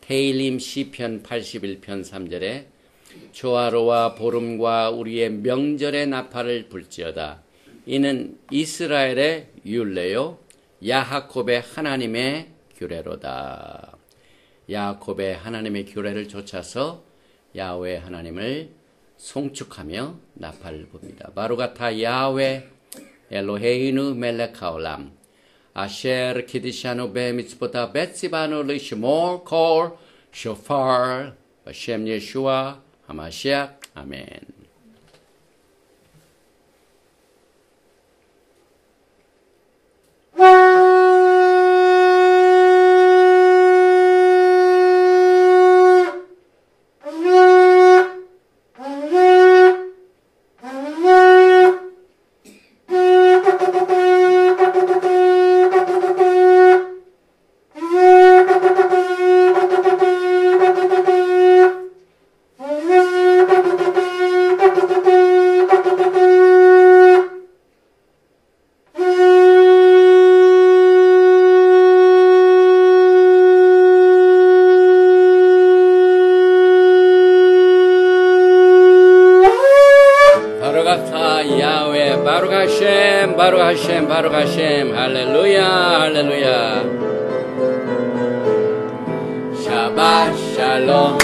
테일림 시편 81편 3절에 조화로와 보름과 우리의 명절의 나팔을 불지어다. 이는 이스라엘의 율례요 야하콥의 하나님의 규례로다. 야하콥의 하나님의 규례를 좇아서 야훼 하나님을 송축하며 나팔을 붑니다. 바루가타 야훼 엘로헤이누 멜렉 하올람 아셰르 키디샤누 베미츠보타 베츠바누 리시몰 콜 쇼파르 바셈 예슈아 하마시아 아멘. 바룩 하셈 할렐루야 할렐루야. 샤ባት 샬롬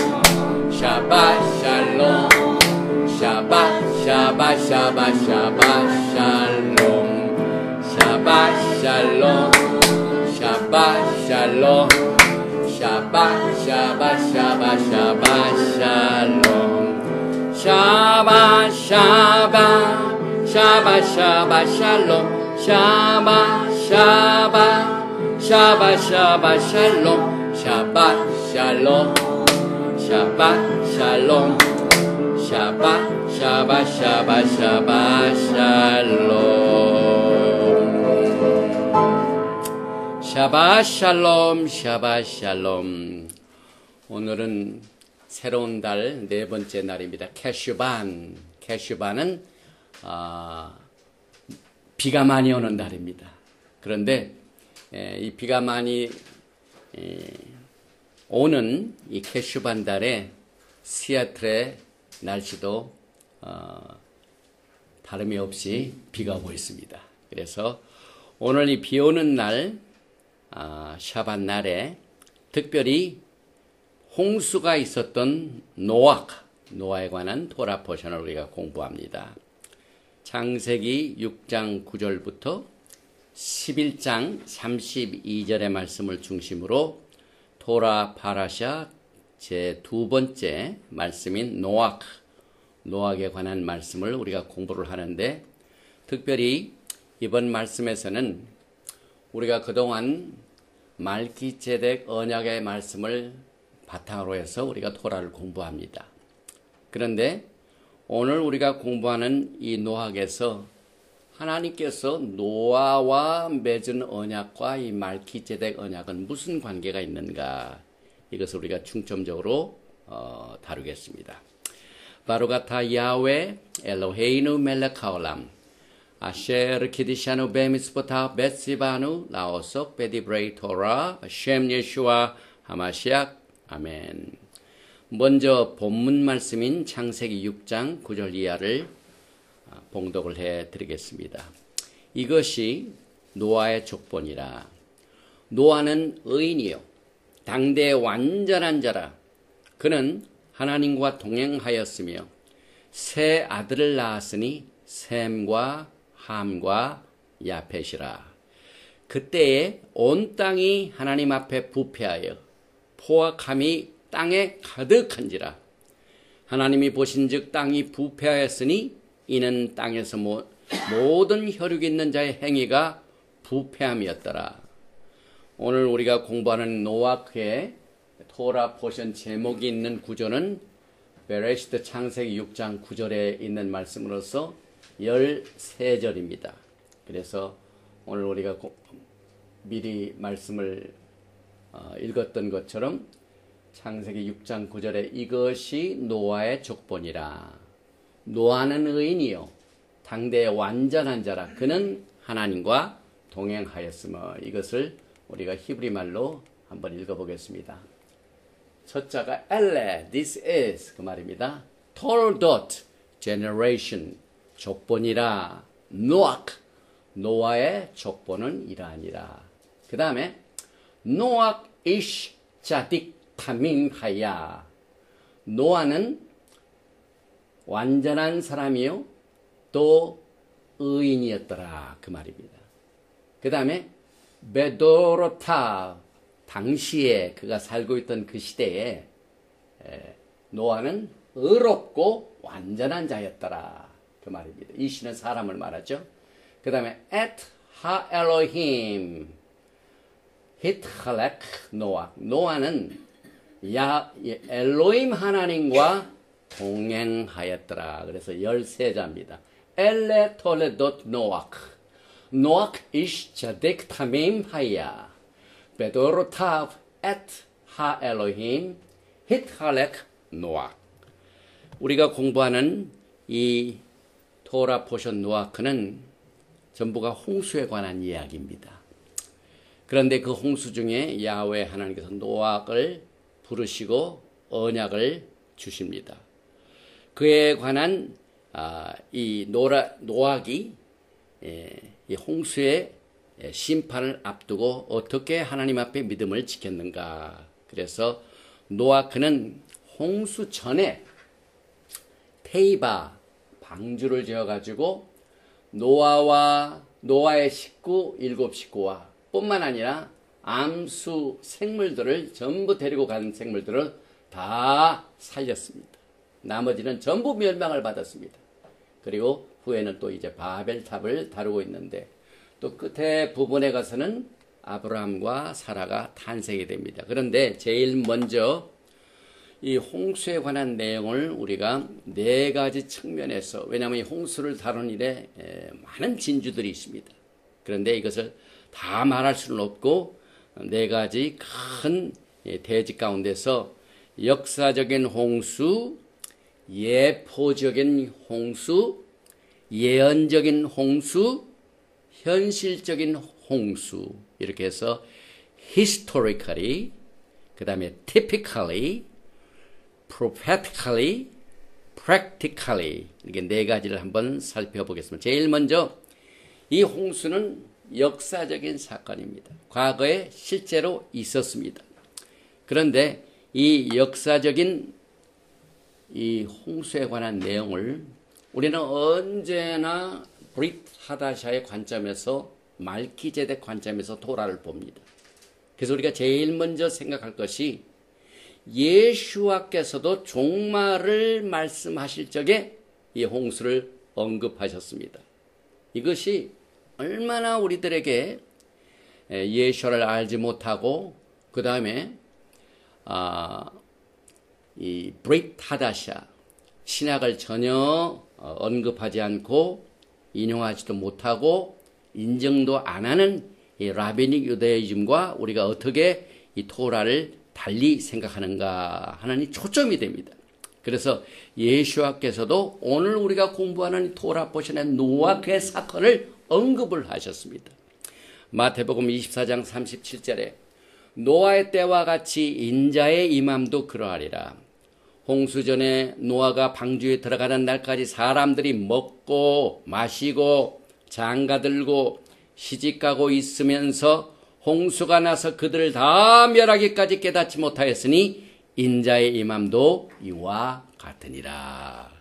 샤ባት 샬롬 샤ባት 샤ባት 샤ባት 샤ባት 샬롬 샤ባት 샬롬 샤ባት 샬롬 샤ባት 샤ባት 샤ባት 샤ባት 샬롬 샤ባት 샤ባት 샤ባት 샤ባት 샬롬 샤ባት 샤ባት 샤ባት 샤ባት 샬롬 샤ባት 샬롬 샤ባት 샬롬 샤ባት 샤ባት 샤ባት 샤ባት 샬롬 샤ባት 샬롬 샤ባት 샬롬. 오늘은 새로운 달 네 번째 날입니다. 캐슈반. 캐슈반은 비가 많이 오는 날입니다. 그런데 이 비가 많이 오는 이 캐슈반 달에 시애틀의 날씨도 다름이 없이 비가 오고 있습니다. 그래서 오늘 이 비 오는 날 샤반 날에 특별히 홍수가 있었던 노아에 관한 토라 포션을 우리가 공부합니다. 창세기 6장 9절부터 11장 32절의 말씀을 중심으로 토라 파라샤 제 두 번째 말씀인 노악에 관한 말씀을 우리가 공부를 하는데, 특별히 이번 말씀에서는 우리가 그동안 말기ጼ덱 언약의 말씀을 바탕으로 해서 우리가 토라를 공부합니다. 그런데 오늘 우리가 공부하는 이 노악에서 하나님께서 노아와 맺은 언약과 이 말기제덱 언약은 무슨 관계가 있는가? 이것을 우리가 중점적으로 다루겠습니다. 바로가타 야훼 엘로헤이누 멜렉 하올람 아셰르 키디샤누 베미스보타 베시바누 라오속 베디브레이 토라 셴 예슈아 하마시악 아멘. 먼저 본문 말씀인 창세기 6장 9절 이하를 봉독을 해드리겠습니다. 이것이 노아의 족본이라. 노아는 의인이요 당대의 완전한 자라. 그는 하나님과 동행하였으며 세 아들을 낳았으니 셈과 함과 야펫이라. 그때에 온 땅이 하나님 앞에 부패하여 포악함이 땅에 가득한지라. 하나님이 보신즉 땅이 부패하였으니 이는 땅에서 모든 혈육 있는 자의 행위가 부패함이었더라. 오늘 우리가 공부하는 노아크의 토라 포션 제목이 있는 구조는 베레시트 창세기 6장 9절에 있는 말씀으로서 13절입니다. 그래서 오늘 우리가 미리 말씀을 읽었던 것처럼 창세기 6장 9절에 이것이 노아의 족본이라. 노아는 의인이요 당대의 완전한 자라. 그는 하나님과 동행하였으며. 이것을 우리가 히브리 말로 한번 읽어보겠습니다. 첫 자가 엘레, this is 그 말입니다. toldot, generation, 족본이라. 노악, 노아의 족본은 이러하니라. 그 다음에 노악 이시 자딕 타밈 하야. 노아는 완전한 사람이요 또 의인이었더라 그 말입니다. 그 다음에 베도로타, 당시에 그가 살고 있던 그 시대에 노아는 의롭고 완전한 자였더라 그 말입니다. 이 시는 사람을 말하죠. 그 다음에 et ha Elohim hitchalek 노아. 노아는 엘로힘 하나님과 동행하였더라. 그래서 13자입니다. 엘레 톨레돗 노악 노악 이시 자딕 타밈 하야 베도로타브 엣 하 엘로힘 hitchalek 노악. 우리가 공부하는 이 토라 포션 노아크는 전부가 홍수에 관한 이야기입니다. 그런데 그 홍수 중에 야훼 하나님께서 노악을 부르시고 언약을 주십니다. 그에 관한 이 노악이 이 홍수의 심판을 앞두고 어떻게 하나님 앞에 믿음을 지켰는가. 그래서 노아크는 홍수 전에 테이바 방주를 지어가지고 노아와 노아의 식구 7식구와 뿐만 아니라 암수 생물들을 전부 데리고 간 생물들을 다 살렸습니다. 나머지는 전부 멸망을 받았습니다. 그리고 후에는 또 이제 바벨탑을 다루고 있는데 또 끝에 부분에 가서는 아브라함과 사라가 탄생이 됩니다. 그런데 제일 먼저 이 홍수에 관한 내용을 우리가 4가지 측면에서, 왜냐하면 이 홍수를 다룬 일에 많은 진주들이 있습니다. 그런데 이것을 다 말할 수는 없고 4가지 큰 대지 가운데서 역사적인 홍수, 예포적인 홍수, 예언적인 홍수, 현실적인 홍수, 이렇게 해서 historically, 그 다음에 typically, prophetically, practically, 이렇게 4가지를 한번 살펴보겠습니다. 제일 먼저 이 홍수는 역사적인 사건입니다. 과거에 실제로 있었습니다. 그런데 이 역사적인 이 홍수에 관한 내용을 우리는 언제나 브릿 하다샤의 관점에서, 말기제덱 관점에서 토라를 봅니다. 그래서 우리가 제일 먼저 생각할 것이 예수와께서도 종말을 말씀하실 적에 이 홍수를 언급하셨습니다. 이것이 얼마나 우리들에게 예수를 알지 못하고 그 다음에 이 브릿 하다샤 신약을 전혀 언급하지 않고 인용하지도 못하고 인정도 안 하는 이 라비닉 유다이즘과 우리가 어떻게 이 토라를 달리 생각하는가 하는 이 초점이 됩니다. 그래서 예수와께서도 오늘 우리가 공부하는 이 토라 포션의 노아의 사건을 언급을 하셨습니다. 마태복음 24장 37절에 노아의 때와 같이 인자의 임함도 그러하리라. 홍수전에 노아가 방주에 들어가는 날까지 사람들이 먹고 마시고 장가들고 시집가고 있으면서 홍수가 나서 그들을 다 멸하기까지 깨닫지 못하였으니 인자의 임함도 이와 같으니라.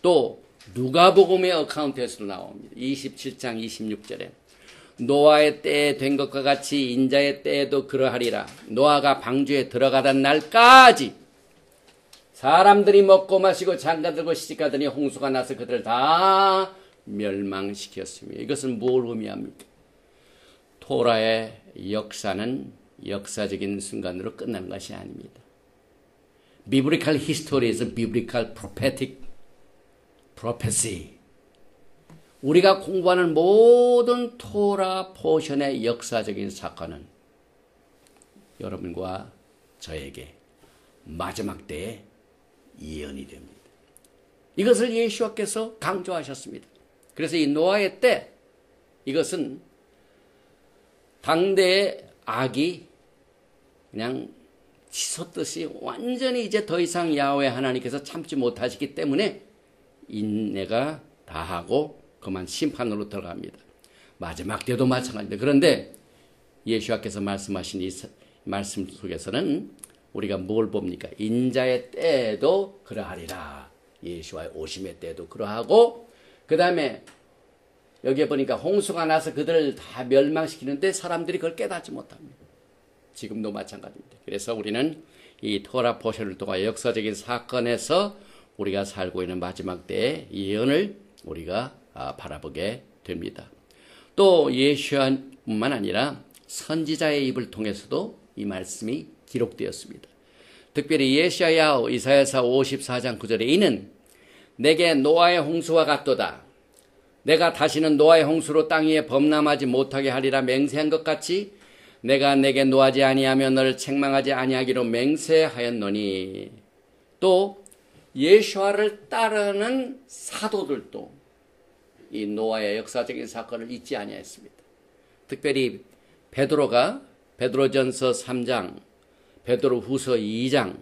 또 누가복음의 어카운트에서도 나옵니다. 27장 26절에 노아의 때에 된 것과 같이 인자의 때에도 그러하리라. 노아가 방주에 들어가던 날까지 사람들이 먹고 마시고 장가들고 시집가더니 홍수가 나서 그들을 다 멸망시켰습니다. 이것은 뭘 의미합니까? 토라의 역사는 역사적인 순간으로 끝난 것이 아닙니다. Biblical history is biblical prophetic prophecy. 우리가 공부하는 모든 토라 포션의 역사적인 사건은 여러분과 저에게 마지막 때에 예언이 됩니다. 이것을 예수와께서 강조하셨습니다. 그래서 이 노아의 때, 이것은 당대의 악이 그냥 치솟듯이 완전히 이제 더 이상 야훼 하나님께서 참지 못하시기 때문에 인내가 다하고 그만 심판으로 들어갑니다. 마지막 때도 마찬가지입니다. 그런데 예수와께서 말씀하신 이 말씀 속에서는 우리가 뭘 봅니까? 인자의 때에도 그러하리라. 예수와의 오심의 때에도 그러하고, 그 다음에 여기에 보니까 홍수가 나서 그들을 다 멸망시키는데 사람들이 그걸 깨닫지 못합니다. 지금도 마찬가지입니다. 그래서 우리는 이 토라 포션을 통해 역사적인 사건에서 우리가 살고 있는 마지막 때의 예언을 우리가 바라보게 됩니다. 또 예수뿐만 아니라 선지자의 입을 통해서도 이 말씀이 기록되었습니다. 특별히 예샤야 이사야서 54장 9절에 이는 내게 노아의 홍수와 같도다. 내가 다시는 노아의 홍수로 땅 위에 범람하지 못하게 하리라 맹세한 것 같이 내가 내게 노하지 아니하며 너를 책망하지 아니하기로 맹세하였노니. 또 예수와를 따르는 사도들도 이 노아의 역사적인 사건을 잊지 아니하였습니다. 특별히 베드로전서 3장, 베드로후서 2장,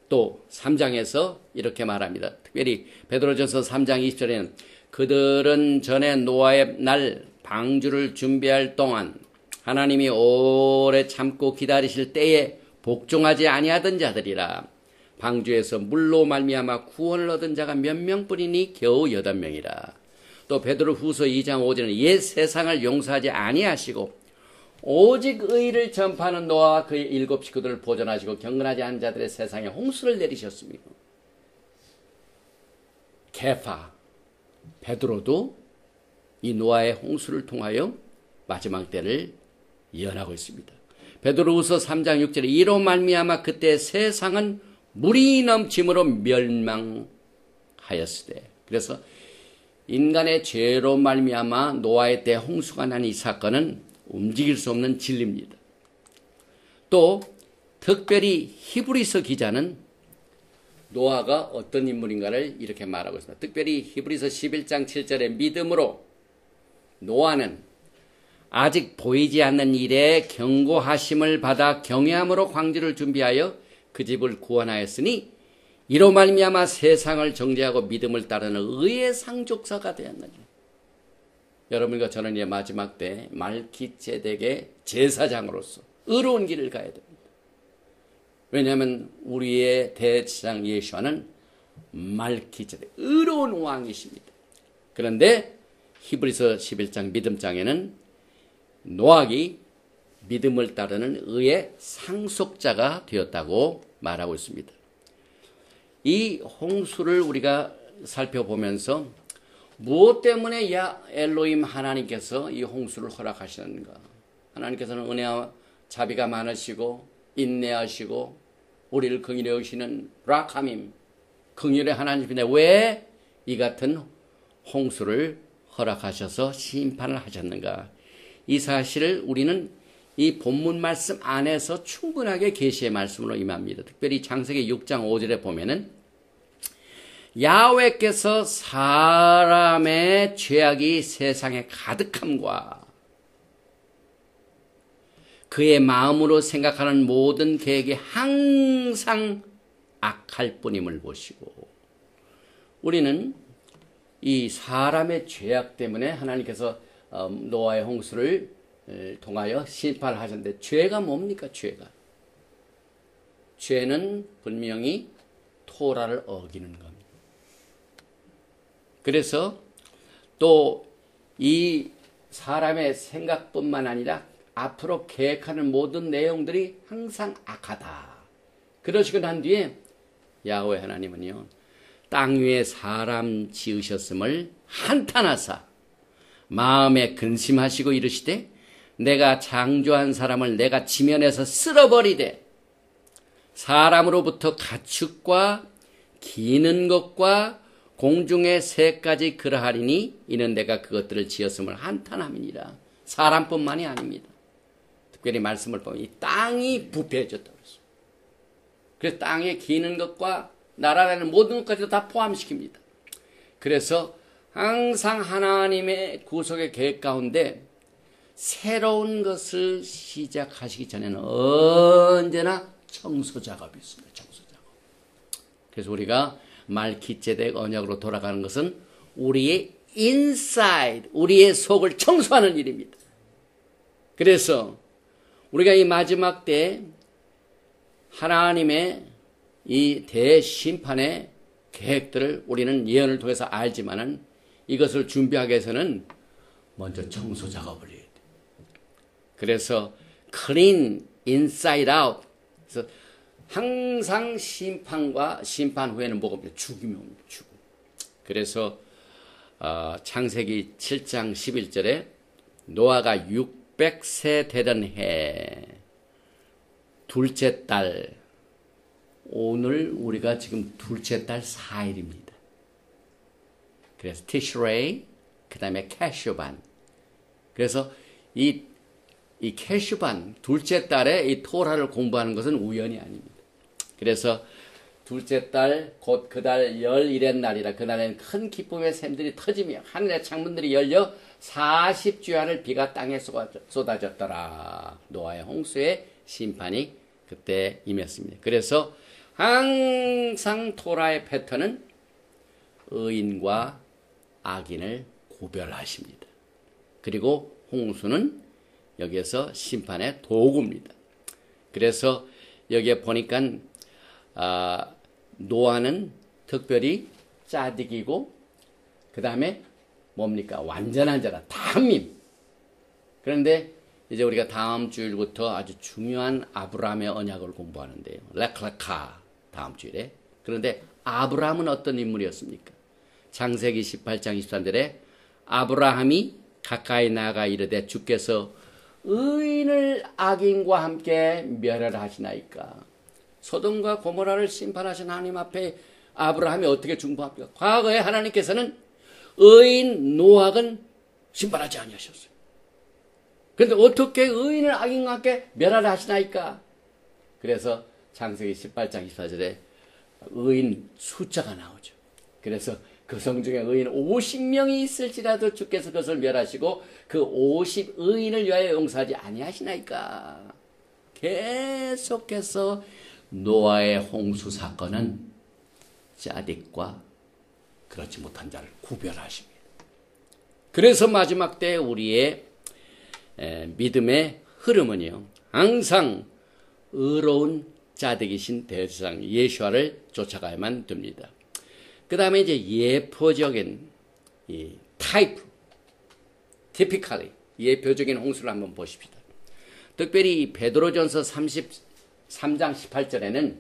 또 3장에서 이렇게 말합니다. 특별히 베드로전서 3장 20절에는 그들은 전에 노아의 날 방주를 준비할 동안 하나님이 오래 참고 기다리실 때에 복종하지 아니하던 자들이라. 방주에서 물로 말미암아 구원을 얻은 자가 몇 명뿐이니 겨우 8명이라. 또 베드로후서 2장 5절에는 옛 세상을 용서하지 아니하시고 오직 의를 전파하는 노아와 그의 7 식구들을 보존하시고 경건하지 않은 자들의 세상에 홍수를 내리셨습니다. 케파, 베드로도 이 노아의 홍수를 통하여 마지막 때를 예언하고 있습니다. 베드로후서 3장 6절에 이로 말미암아 그때 세상은 물이 넘침으로 멸망하였으되. 그래서 인간의 죄로 말미암아 노아의 때 홍수가 난 이 사건은 움직일 수 없는 진리입니다. 또 특별히 히브리서 기자는 노아가 어떤 인물인가를 이렇게 말하고 있습니다. 특별히 히브리서 11장 7절에 믿음으로 노아는 아직 보이지 않는 일에 경고하심을 받아 경외함으로 광주를 준비하여 그 집을 구원하였으니 이로 말미암아 세상을 정죄하고 믿음을 따르는 의의 상족사가 되었느니. 여러분과 저는 이 마지막 때 말기ጼ덱의 제사장으로서 의로운 길을 가야 됩니다. 왜냐하면 우리의 대제사장 예수와는 말기ጼ덱 의로운 왕이십니다. 그런데 히브리서 11장 믿음장에는 노아기 믿음을 따르는 의의 상속자가 되었다고 말하고 있습니다. 이 홍수를 우리가 살펴보면서 무엇 때문에 엘로힘 하나님께서 이 홍수를 허락하시는가? 하나님께서는 은혜와 자비가 많으시고 인내하시고 우리를 긍휼히 여기시는 라카밈 긍휼의 하나님인데 왜 이 같은 홍수를 허락하셔서 심판을 하셨는가? 이 사실을 우리는 이 본문 말씀 안에서 충분하게 계시의 말씀으로 임합니다. 특별히 창세기 6장 5절에 보면은 야훼께서 사람의 죄악이 세상에 가득함과 그의 마음으로 생각하는 모든 계획이 항상 악할 뿐임을 보시고, 우리는 이 사람의 죄악 때문에 하나님께서 노아의 홍수를 통하여 심판을 하셨는데, 죄가 뭡니까? 죄는 분명히 토라를 어기는 겁니다. 그래서 또 이 사람의 생각뿐만 아니라 앞으로 계획하는 모든 내용들이 항상 악하다. 그러시고 난 뒤에 야훼 하나님은요, 땅 위에 사람 지으셨음을 한탄하사 마음에 근심하시고 이르시되 내가 창조한 사람을 내가 지면에서 쓸어버리되 사람으로부터 가축과 기는 것과 공중의 새까지 그러하리니 이는 내가 그것들을 지었음을 한탄함이니라. 사람뿐만이 아닙니다. 특별히 말씀을 보면 이 땅이 부패해졌다고 했어요. 그래서 땅에 기는 것과 날아다니는 모든 것까지도 다 포함시킵니다. 그래서 항상 하나님의 구속의 계획 가운데 새로운 것을 시작하시기 전에는 언제나 청소 작업이 있습니다. 청소 작업. 그래서 우리가 말기ጼ덱 언약으로 돌아가는 것은 우리의 inside, 우리의 속을 청소하는 일입니다. 그래서 우리가 이 마지막 때 하나님의 이 대심판의 계획들을 우리는 예언을 통해서 알지만은 이것을 준비하기 위해서는 먼저 청소 작업을 해야 돼. 그래서 clean inside out. 그래서 항상 심판과 심판 후에는 뭐가 옵니다? 죽음이 옵니다. 죽음. 그래서 창세기 7장 11절에 노아가 600세 되던 해 둘째 달, 오늘 우리가 지금 둘째 달 4일입니다. 그래서 티슈레이, 그 다음에 캐슈반. 그래서 이 캐슈반, 둘째 달에 이 토라를 공부하는 것은 우연이 아닙니다. 그래서 둘째 달, 곧 그 달 열일의 날이라, 그날에는 큰 기쁨의 샘들이 터지며 하늘의 창문들이 열려 40주야를 비가 땅에 쏟아졌더라. 노아의 홍수의 심판이 그때 임했습니다. 그래서 항상 토라의 패턴은 의인과 악인을 구별하십니다. 그리고 홍수는 여기에서 심판의 도구입니다. 그래서 여기에 보니까 노아는 특별히 짜디기고 그 다음에 뭡니까? 완전한 자라, 다함임. 그런데 이제 우리가 다음 주일부터 아주 중요한 아브라함의 언약을 공부하는데요. 레클레카 다음 주일에. 그런데 아브라함은 어떤 인물이었습니까? 창세기 18장 23절에 아브라함이 가까이 나아가 이르되 주께서 의인을 악인과 함께 멸하시나이까. 소돔과 고모라를 심판하신 하나님 앞에 아브라함이 어떻게 중보합니까? 과거에 하나님께서는 의인 노악은 심판하지 아니하셨어요. 그런데 어떻게 의인을 악인과 함께 멸하시나이까? 그래서 창세기 18장 24절에 의인 숫자가 나오죠. 그래서 그 성 중에 의인 50명이 있을지라도 주께서 그것을 멸하시고 그 50 의인을 위하여 용서하지 아니하시나이까. 계속해서 노아의 홍수 사건은 짜딕과 그렇지 못한 자를 구별하십니다. 그래서 마지막 때 우리의 믿음의 흐름은요, 항상 의로운 짜득이신 대제사장 예수와를 쫓아가야만 됩니다. 그 다음에 이제 예표적인 이 타이프, typically 예표적인 홍수를 한번 보십시다. 특별히 베드로전서 33장 18절에는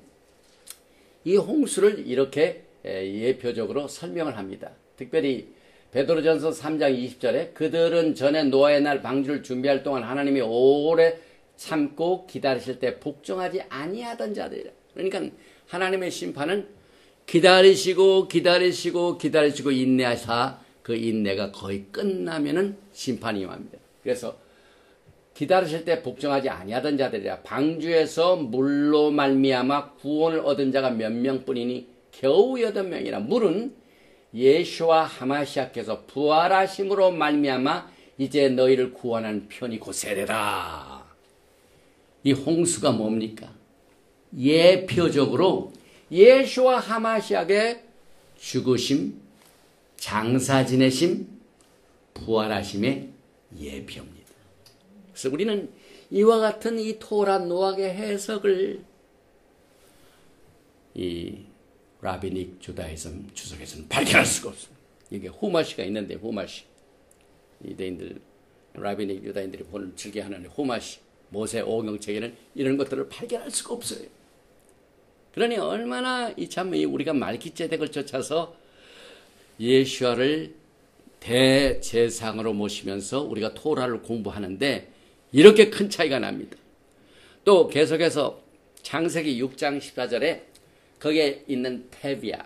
이 홍수를 이렇게 예표적으로 설명을 합니다. 특별히 베드로전서 3장 20절에 그들은 전에 노아의 날 방주를 준비할 동안 하나님이 오래 참고 기다리실 때 복종하지 아니하던 자들이라. 그러니까 하나님의 심판은 기다리시고 인내하사 그 인내가 거의 끝나면은 심판이 임합니다. 그래서 기다리실 때 복종하지 아니하던 자들이라 방주에서 물로 말미암아 구원을 얻은 자가 몇 명뿐이니 겨우 8명이라. 물은 예수와 하마시아께서 부활하심으로 말미암아 이제 너희를 구원하는 편이 곧 세례라. 이 홍수가 뭡니까? 예표적으로 예수와 하마시아의 죽으심, 장사 지내심, 부활하심의 예표입니다. 그래서 우리는 이와 같은 이 토라 노학의 해석을 이 라비닉 주다이즘 주석에서는 발견할 수가 없습니다. 이게 후마시가 있는데, 후마시. 유대인들, 라비닉 유다인들이 본을 즐겨하는 후마시, 모세 오경책에는 이런 것들을 발견할 수가 없어요. 그러니 얼마나 참 우리가 말기ጼ덱을 쫓아서 예수와를 대제상으로 모시면서 우리가 토라를 공부하는데 이렇게 큰 차이가 납니다. 또 계속해서 창세기 6장 14절에 거기에 있는 테비아,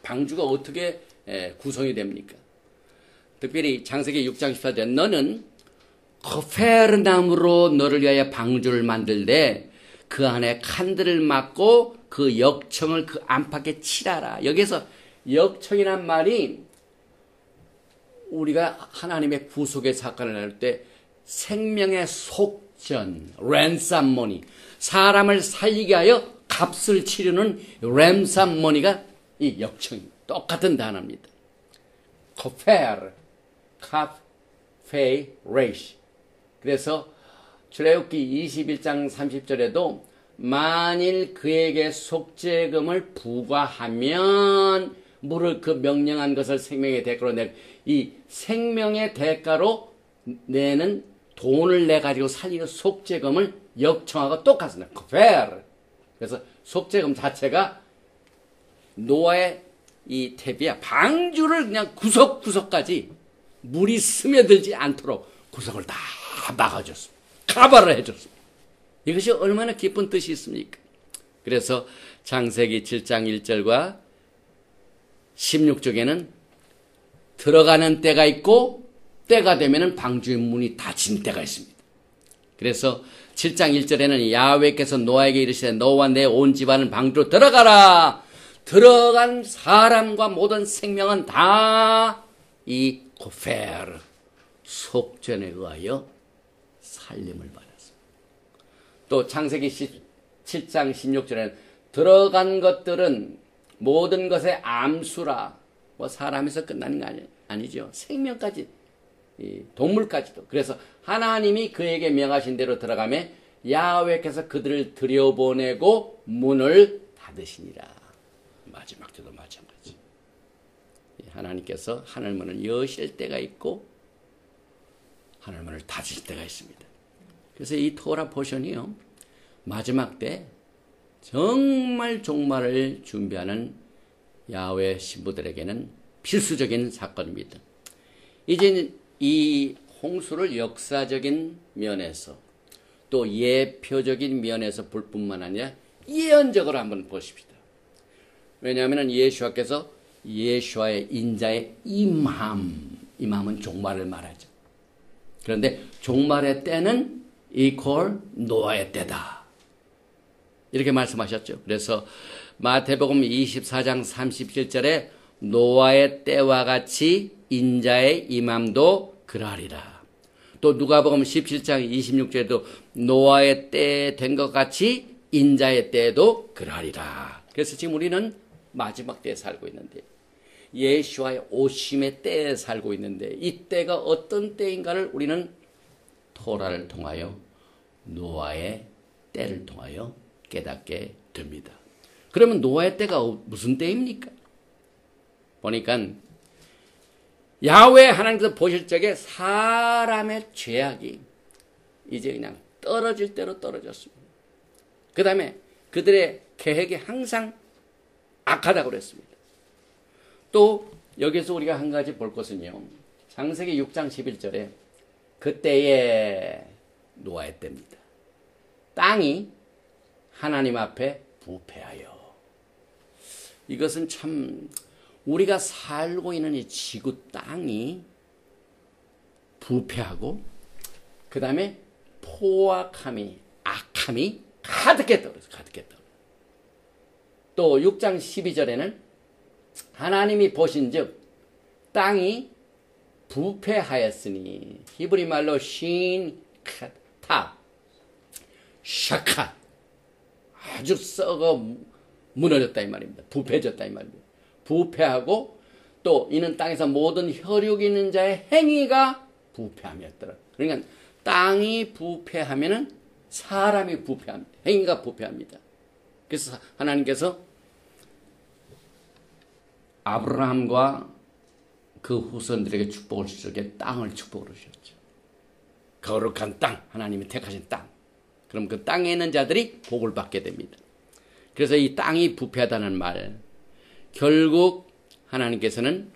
방주가 어떻게 구성이 됩니까? 특별히 창세기 6장 14절에 너는 거페르나무로 너를 위하여 방주를 만들되 그 안에 칸들을 막고 그 역청을 그 안팎에 칠하라. 여기서 역청이란 말이 우리가 하나님의 구속의 사건을 나눌 때 생명의 속전, 랜섬머니, 사람을 살리게 하여 값을 치르는 랜섬머니가 이 역청입니다. 똑같은 단어입니다. 코페르, 카페, 레이시. 그래서 출애굽기 21장 30절에도 만일 그에게 속죄금을 부과하면 물을 그 명령한 것을 생명의 대가로 이 생명의 대가로 내는 돈을 내가지고 살리는 속죄금을 역청하고 똑같습니다. 코페르. 그래서 속죄금 자체가 노아의 이 테비아 방주를 그냥 구석구석까지 물이 스며들지 않도록 구석을 다 막아줬습니다. 카바를 해줬습니다. 이것이 얼마나 기쁜 뜻이 있습니까? 그래서 창세기 7장 1절과 16쪽에는 들어가는 때가 있고 때가 되면은 방주의 문이 닫힌 때가 있습니다. 그래서 7장 1절에는 야훼께서 노아에게 이르시되 너와 내 온 집안은 방주로 들어가라. 들어간 사람과 모든 생명은 다 이 코페르 속전에 의하여 살림을 받았습니다. 또 창세기 7장 16절에는 들어간 것들은 모든 것의 암수라. 뭐 사람에서 끝나는 거 아니죠. 생명까지, 동물까지도. 그래서 하나님이 그에게 명하신 대로 들어가며 야훼께서 그들을 들여보내고 문을 닫으시니라. 마지막 때도 마찬가지. 하나님께서 하늘문을 여실 때가 있고 하늘문을 닫으실 때가 있습니다. 그래서 이 토라 포션이요, 마지막 때 정말 종말을 준비하는 야훼 신부들에게는 필수적인 사건입니다. 이제 이 홍수를 역사적인 면에서 또 예표적인 면에서 볼 뿐만 아니라 예언적으로 한번 보십시다. 왜냐하면 예수와께서 예수와의 인자의 임함은 종말을 말하죠. 그런데 종말의 때는 이퀄 노아의 때다. 이렇게 말씀하셨죠. 그래서 마태복음 24장 37절에 노아의 때와 같이 인자의 임함도 그러하리라. 또 누가복음 17장 26절에도 노아의 때 된 것 같이 인자의 때도 그러하리라. 그래서 지금 우리는 마지막 때에 살고 있는데, 예수와의 오심의 때에 살고 있는데, 이 때가 어떤 때인가를 우리는 토라를 통하여 노아의 때를 통하여 깨닫게 됩니다. 그러면 노아의 때가 무슨 때입니까? 보니까 야훼 하나님께서 보실 적에 사람의 죄악이 이제 그냥 떨어질 대로 떨어졌습니다. 그 다음에 그들의 계획이 항상 악하다고 그랬습니다. 또 여기서 우리가 한 가지 볼 것은요, 창세기 6장 11절에 그때의 노아의 때입니다. 땅이 하나님 앞에 부패하여. 이것은 참 우리가 살고 있는 이 지구 땅이 부패하고 그 다음에 포악함이 악함이 가득했다고 그랬어요. 가득했다고. 또 6장 12절에는 하나님이 보신즉 땅이 부패하였으니 히브리 말로 타 샤카 아주 썩어 무너졌다 이 말입니다. 부패해졌다 이 말입니다. 부패하고 또 이는 땅에서 모든 혈육 있는 자의 행위가 부패함이었더라. 그러니까 땅이 부패하면은 사람이 부패합니다. 행위가 부패합니다. 그래서 하나님께서 아브라함과 그 후손들에게 축복을 주셨기에 땅을 축복으로 주셨죠. 거룩한 땅, 하나님이 택하신 땅. 그럼 그 땅에 있는 자들이 복을 받게 됩니다. 그래서 이 땅이 부패하다는 말, 결국 하나님께서는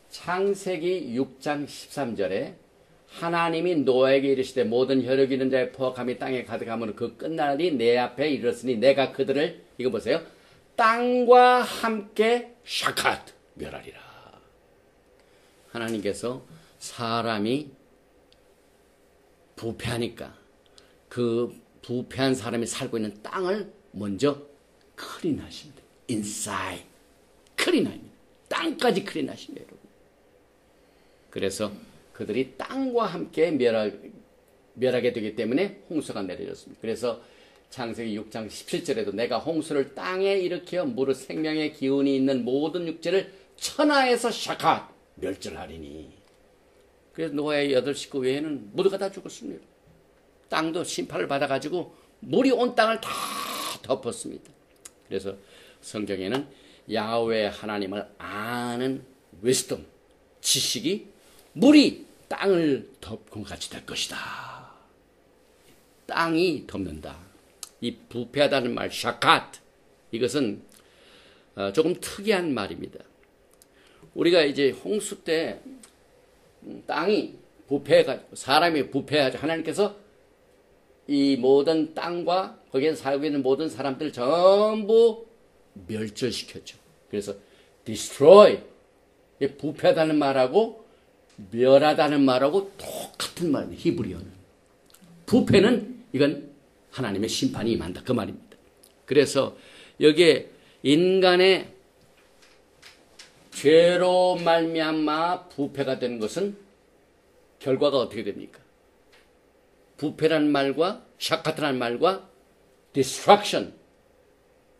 창세기 6장 13절에 하나님이 노아에게 이르시되 모든 혈육 있는 자의 포악함이 땅에 가득하므로 그 끝날이 내 앞에 이르렀으니 내가 그들을 이거 보세요. 땅과 함께 샤카트 멸하리라. 하나님께서 사람이 부패하니까 그 부패한 사람이 살고 있는 땅을 먼저 클린하십니다. 인사이드 클린합니다. 땅까지 클린하십니다. 여러분. 그래서 그들이 땅과 함께 멸하게 되기 때문에 홍수가 내려졌습니다. 그래서 창세기 6장 17절에도 내가 홍수를 땅에 일으켜 무릇 생명의 기운이 있는 모든 육체를 천하에서 샤카 멸절하리니. 그래서 노아의 8식구 외에는 모두가 다 죽었습니다. 땅도 심판을 받아가지고 물이 온 땅을 다 덮었습니다. 그래서 성경에는 야훼 하나님을 아는 위스덤, 지식이 물이 땅을 덮고 같이 될 것이다. 땅이 덮는다. 이 부패하다는 말, 샤카트, 이것은 조금 특이한 말입니다. 우리가 이제 홍수 때 땅이 부패해가지고 사람이 부패하죠. 하나님께서 이 모든 땅과 거기에 살고 있는 모든 사람들을 전부 멸절시켰죠. 그래서 destroy, 부패하다는 말하고 멸하다는 말하고 똑같은 말입니다. 히브리어는. 부패는 이건 하나님의 심판이 임한다. 그 말입니다. 그래서 여기에 인간의 죄로 말미암아 부패가 되는 것은 결과가 어떻게 됩니까? 부패라는 말과 샤카트라는 말과 destruction,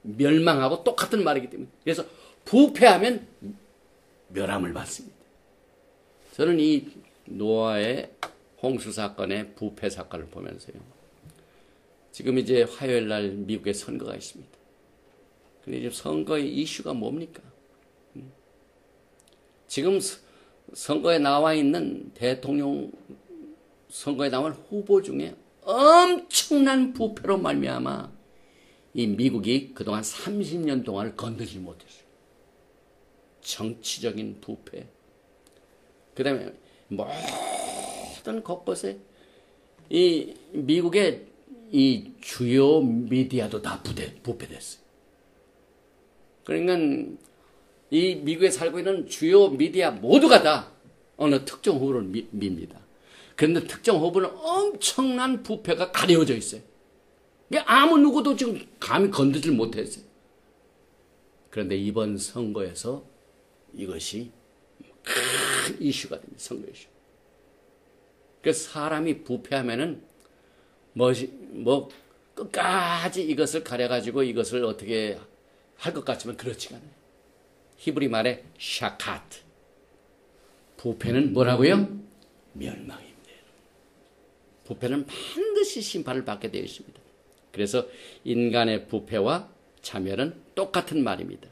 멸망하고 똑같은 말이기 때문에 그래서 부패하면 멸함을 받습니다. 저는 이 노아의 홍수 사건의 부패 사건을 보면서요. 지금 이제 화요일 날 미국에 선거가 있습니다. 근데 이제 선거의 이슈가 뭡니까? 지금 선거에 나와 있는 대통령 선거에 나온 후보 중에 엄청난 부패로 말미암아 이 미국이 그동안 30년 동안을 건들지 못했어요. 정치적인 부패. 그 다음에 모든 곳곳에 이 미국의 이 주요 미디어도 다 부패됐어요. 그러니까 이 미국에 살고 있는 주요 미디어 모두가 다 어느 특정 후보를 밉니다. 그런데 특정 후보는 엄청난 부패가 가려져 있어요. 아무 누구도 지금 감히 건드질 못했어요. 그런데 이번 선거에서 이것이 큰 이슈가 됩니다. 선거 이슈. 그래서 사람이 부패하면은 끝까지 이것을 가려가지고 이것을 어떻게 할 것 같지만 그렇지가 않아요. 히브리 말에 샤카트. 부패는 뭐라고요? 멸망입니다. 부패는 반드시 심판을 받게 되어 있습니다. 그래서 인간의 부패와 자멸은 똑같은 말입니다.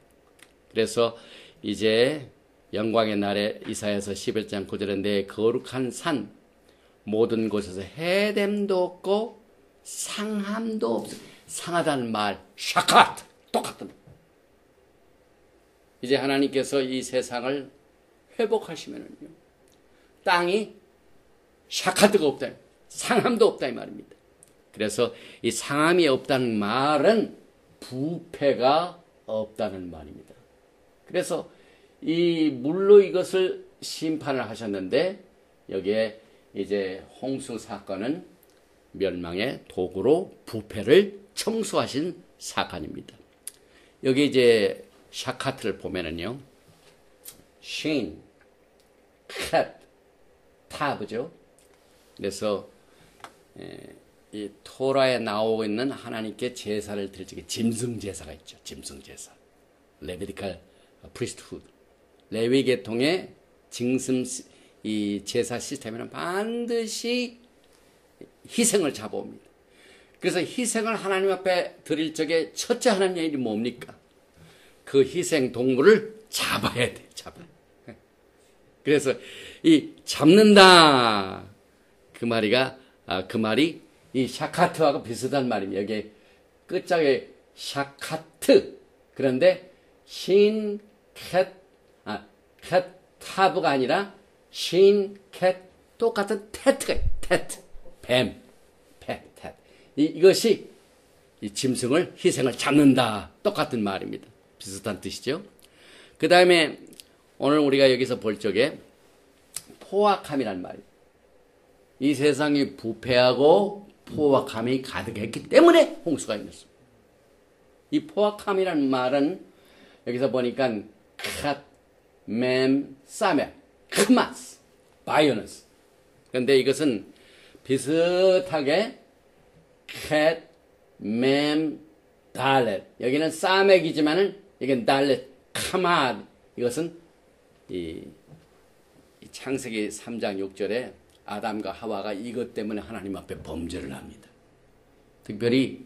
그래서 이제 영광의 날에 이사야서 11장 9절에 내 거룩한 산 모든 곳에서 해됨도 없고 상함도 없어. 상하다는 말 샤카트 똑같은 말. 이제 하나님께서 이 세상을 회복하시면은요 땅이 샤카트가 없다, 상함도 없다 이 말입니다. 그래서 이 상함이 없다는 말은 부패가 없다는 말입니다. 그래서 이 물로 이것을 심판을 하셨는데 여기에 이제 홍수 사건은 멸망의 도구로 부패를 청소하신 사건입니다. 여기 이제 샤카트를 보면은요, 신, 캣, 타브죠. 그래서 이 토라에 나오고 있는 하나님께 제사를 드릴 적에 짐승 제사가 있죠. 짐승 제사, 레비디칼 프리스트후드, 레위 계통의 짐승 이 제사 시스템에는 반드시 희생을 잡아옵니다. 그래서 희생을 하나님 앞에 드릴 적에 첫째 하는 일이 뭡니까? 그 희생 동물을 잡아야 돼. 잡아야. 그래서 이 잡는다 그 말이 이 샤카트하고 비슷한 말입니다. 여기 끝자에 샤카트, 그런데 신, 캣, 캣, 타브가 아니라 신, 캣, 똑같은 테트가 있어요. 테트, 뱀, 펫, 테트. 이것이 이 짐승을 희생을 잡는다. 똑같은 말입니다. 비슷한 뜻이죠. 그 다음에 오늘 우리가 여기서 볼 적에 포악함이란 말이에요. 이 세상이 부패하고 포악함이 가득했기 때문에 홍수가 일어났습니다. 이 포악함이라는 말은 여기서 보니까 캣, 맴, 싸메, 크마스, 바이오너스. 그런데 이것은 비슷하게 캣, 맴, 달렛. 여기는 싸맥이지만은 여기는 달렛, 카마. 이것은 이 창세기 3장 6절에 아담과 하와가 이것 때문에 하나님 앞에 범죄를 합니다. 특별히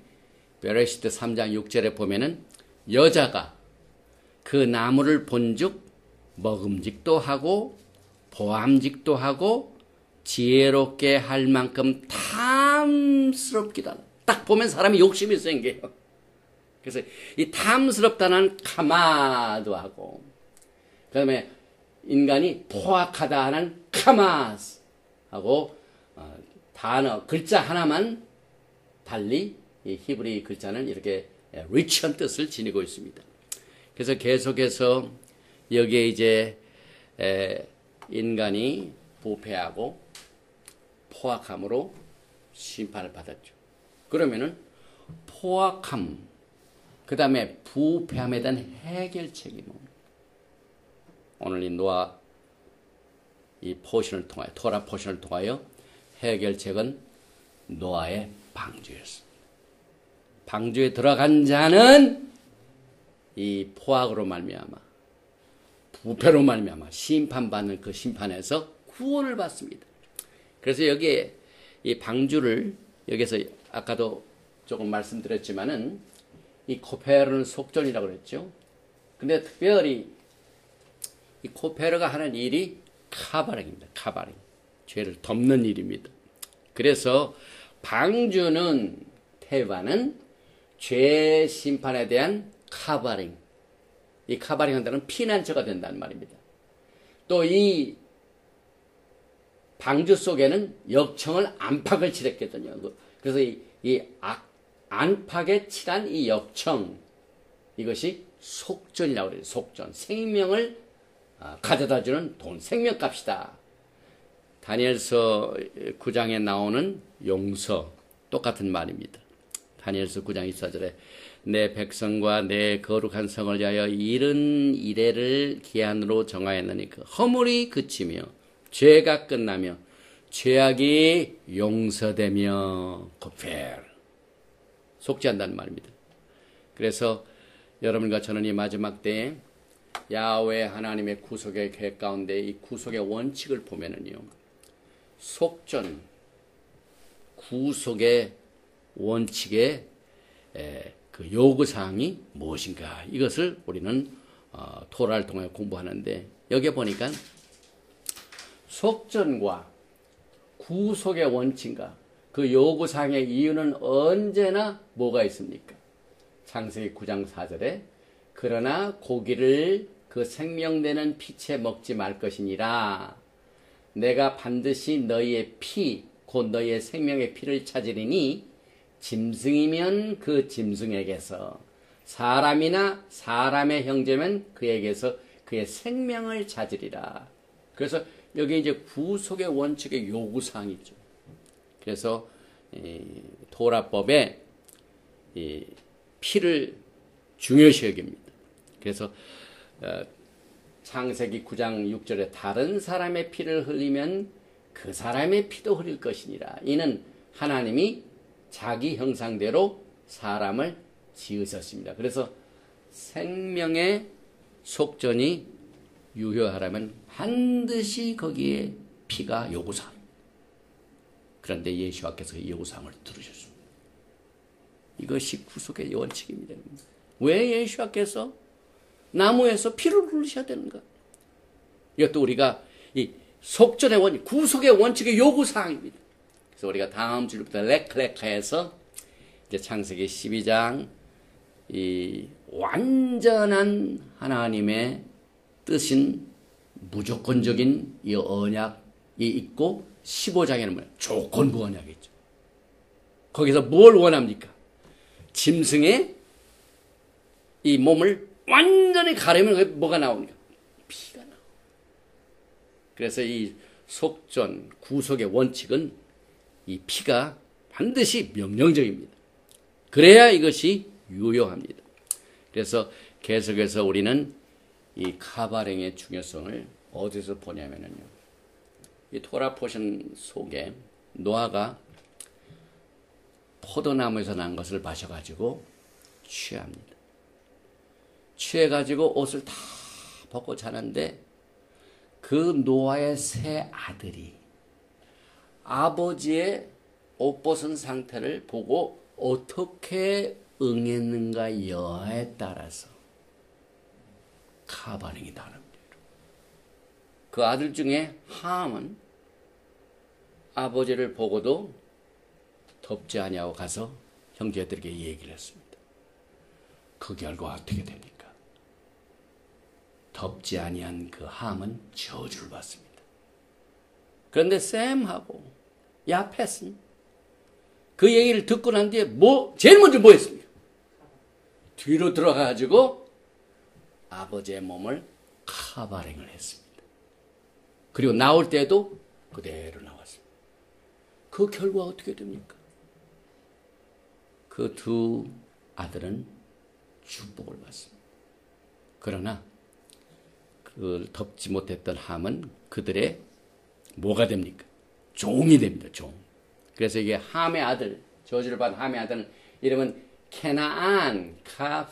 베레시트 3장 6절에 보면은 여자가 그 나무를 본즉 먹음직도 하고 보암직도 하고 지혜롭게 할 만큼 탐스럽기도 하다. 딱 보면 사람이 욕심이 생겨요. 그래서 이 탐스럽다는 카마도 하고, 그 다음에 인간이 포악하다 하는 카마스 하고, 단어, 글자 하나만 달리 이 히브리 글자는 이렇게 리치한 뜻을 지니고 있습니다. 그래서 계속해서 여기에 이제 인간이 부패하고 포악함으로 심판을 받았죠. 그러면은 포악함, 그 다음에 부패함에 대한 해결책이 뭡니까? 오늘 이 노아 이 포션을 통하여, 토라 포션을 통하여 해결책은 노아의 방주였습니다. 방주에 들어간 자는 이 포악으로 말미암아, 부패로 말미암아 심판받는 그 심판에서 구원을 받습니다. 그래서 여기에 이 방주를 여기서 아까도 조금 말씀드렸지만은 이 코페르는 속전이라고 그랬죠. 근데 특별히 이 코페르가 하는 일이 카바링입니다. 카바링. 죄를 덮는 일입니다. 그래서 방주는, 테바는 죄 심판에 대한 카바링. 이 카바링 한다는 피난처가 된다는 말입니다. 또 이 방주 속에는 역청을 안팎을 칠했거든요. 그래서 이 안팎에 칠한 이 역청, 이것이 속전이라고 그래요. 속전. 생명을 가져다주는 돈, 생명값이다. 다니엘서 9장에 나오는 용서, 똑같은 말입니다. 다니엘서 9장 24절에 내 백성과 내 거룩한 성을 위하여 이른 이래를 기한으로 정하였느니 그 허물이 그치며 죄가 끝나며 죄악이 용서되며 코펠 속죄한다는 말입니다. 그래서 여러분과 저는 이 마지막 때에 야훼 하나님의 구속의 계획 가운데 이 구속의 원칙을 보면은요, 속전, 구속의 원칙의 그 요구사항이 무엇인가, 이것을 우리는 토라를 통해 공부하는데, 여기에 보니까 속전과 구속의 원칙과 그 요구사항의 이유는 언제나 뭐가 있습니까? 창세기 9장 4절에 그러나 고기를 그 생명되는 피채 먹지 말 것이니라. 내가 반드시 너희의 피, 곧 너희의 생명의 피를 찾으리니 짐승이면 그 짐승에게서, 사람이나 사람의 형제면 그에게서 그의 생명을 찾으리라. 그래서 여기 이제 구속의 원칙의 요구사항이 있죠. 그래서 토라법에 피를 중요시 여깁니다. 그래서 창세기 9장 6절에 다른 사람의 피를 흘리면 그 사람의 피도 흘릴 것이니라. 이는 하나님이 자기 형상대로 사람을 지으셨습니다. 그래서 생명의 속전이 유효하려면 반드시 거기에 피가 요구사항. 그런데 예수께서 그 요구사항을 들으셨습니다. 이것이 구속의 원칙입니다. 왜 예수께서 나무에서 피를 흘리셔야 되는가? 이것도 우리가 이 속전의 원칙, 구속의 원칙의 요구사항입니다. 그래서 우리가 다음 주부터 레클레카에서 이제 창세기 12장 이 완전한 하나님의 뜻인 무조건적인 이 언약이 있고 15장에는 뭐냐? 조건부 언약이 있죠. 거기서 뭘 원합니까? 짐승의 이 몸을 완전히 가려면 뭐가 나옵니까? 피가 나옵니다. 그래서 이 속전, 구속의 원칙은 이 피가 반드시 명령적입니다. 그래야 이것이 유효합니다. 그래서 계속해서 우리는 이 카바랭의 중요성을 어디서 보냐면요. 이 토라 포션 속에 노아가 포도나무에서 난 것을 마셔가지고 취합니다. 취해가지고 옷을 다 벗고 자는데 그 노아의 세 아들이 아버지의 옷 벗은 상태를 보고 어떻게 응했는가 여하에 따라서 카바랭이 다릅니다. 그 아들 중에 함은 아버지를 보고도 덥지 아니하고 가서 형제들에게 얘기를 했습니다. 그 결과 어떻게 됩니까? 덥지 아니한 그 함은 저주를 받습니다. 그런데 샘하고 야펫은 그 얘기를 듣고 난 뒤에 제일 먼저 뭐 했습니까? 뒤로 들어가가지고 아버지의 몸을 카바랭을 했습니다. 그리고 나올 때도 그대로 나왔습니다. 그 결과 어떻게 됩니까? 그 두 아들은 축복을 받습니다. 그러나 그 덮지 못했던 함은 그들의 뭐가 됩니까? 종이 됩니다. 종. 그래서 이게 함의 아들, 저주를 받은 함의 아들은 이름은 케나안, 카프,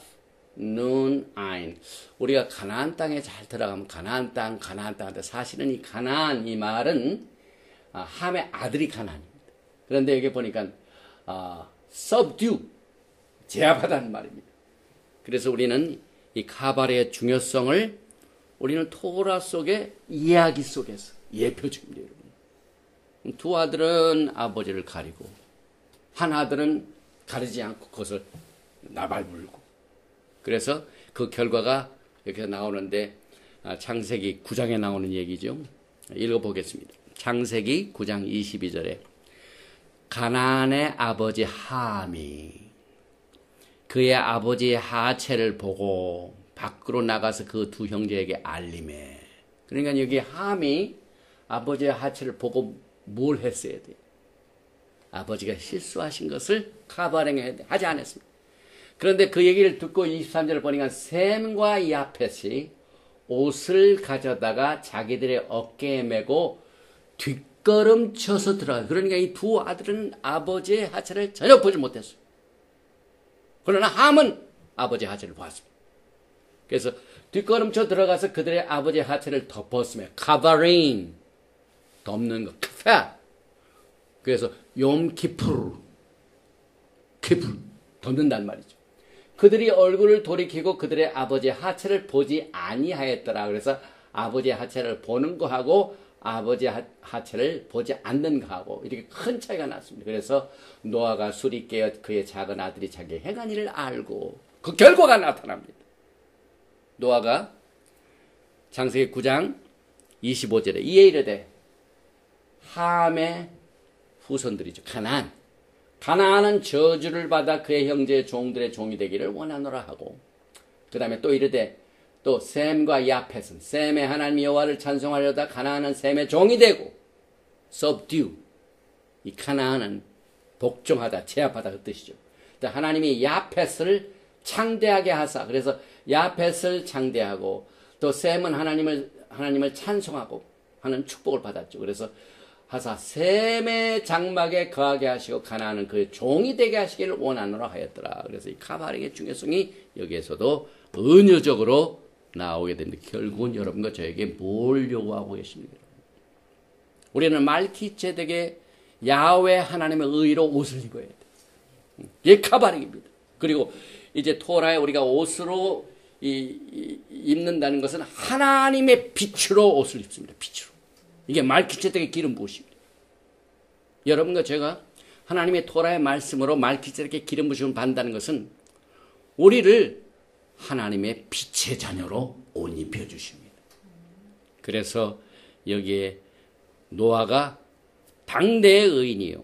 눈, 아인. 우리가 가나안 땅에 잘 들어가면 가나안 땅 한데 사실은 이 가나안 이 말은 함의 아들이 가나안입니다. 그런데 여기 보니까 subdue, 제압하다는 말입니다. 그래서 우리는 이 카발의 중요성을 우리는 토라 속의 이야기 속에서 예표 중입니다, 여러분. 두 아들은 아버지를 가리고 한 아들은 가리지 않고 그것을 나발불고 그래서 그 결과가 이렇게 나오는데 창세기 9장에 나오는 얘기죠. 읽어보겠습니다. 창세기 9장 22절에 가나안의 아버지 함이 그의 아버지의 하체를 보고 밖으로 나가서 그 두 형제에게 알림해. 그러니까 여기 함이 아버지의 하체를 보고 뭘 했어야 돼요? 아버지가 실수하신 것을 카바랭에 하지 않았습니다. 그런데 그 얘기를 듣고 23절을 보니까 셈과 야펫이 옷을 가져다가 자기들의 어깨에 메고 뒷걸음쳐서 들어가요. 그러니까 이 두 아들은 아버지의 하체를 전혀 보지 못했어요. 그러나 함은 아버지의 하체를 보았습니다. 그래서 뒷걸음쳐 들어가서 그들의 아버지의 하체를 덮었으며 카바링, 덮는 거, 카페. 그래서 욤키푸르, 덮는단 말이죠. 그들이 얼굴을 돌이키고 그들의 아버지의 하체를 보지 아니하였더라. 그래서 아버지의 하체를 보는 거하고 아버지의 하체를 보지 않는 거하고 이렇게 큰 차이가 났습니다. 그래서 노아가 술이 깨어 그의 작은 아들이 자기의 행한 일을 알고 그 결과가 나타납니다. 노아가 창세기 9장 25절에 이에 이르되 함의 후손들이죠. 가나안은 저주를 받아 그의 형제의 종들의 종이 되기를 원하노라 하고 그 다음에 또 이르되 또 셈과 야펫은 셈의 하나님 여호와를 찬송하려다 가나안은 셈의 종이 되고 subdue 이 가나안은 복종하다 제압하다 그 뜻이죠. 하나님이 야펫을 창대하게 하사 그래서 야펫을 창대하고 또 셈은 하나님을 찬송하고 하는 축복을 받았죠. 그래서 하사 셈의 장막에 거하게 하시고 가나안은 그의 종이 되게 하시기를 원하노라 하였더라. 그래서 이 카바링의 중요성이 여기에서도 은유적으로 나오게 됩니다. 결국은 여러분과 저에게 뭘 요구하고 계십니까? 우리는 말키ጼ덱의 야훼 하나님의 의로 옷을 입어야 돼요. 이게 카바링입니다. 그리고 이제 토라에 우리가 옷으로 입는다는 것은 하나님의 빛으로 옷을 입습니다. 빛으로. 이게 말키ጼ덱의 기름 부으심입니다. 여러분과 제가 하나님의 토라의 말씀으로 말키ጼ덱의 기름 부으심을 받는다는 것은 우리를 하나님의 빛의 자녀로 옷 입혀주십니다. 그래서 여기에 노아가 당대의 의인이요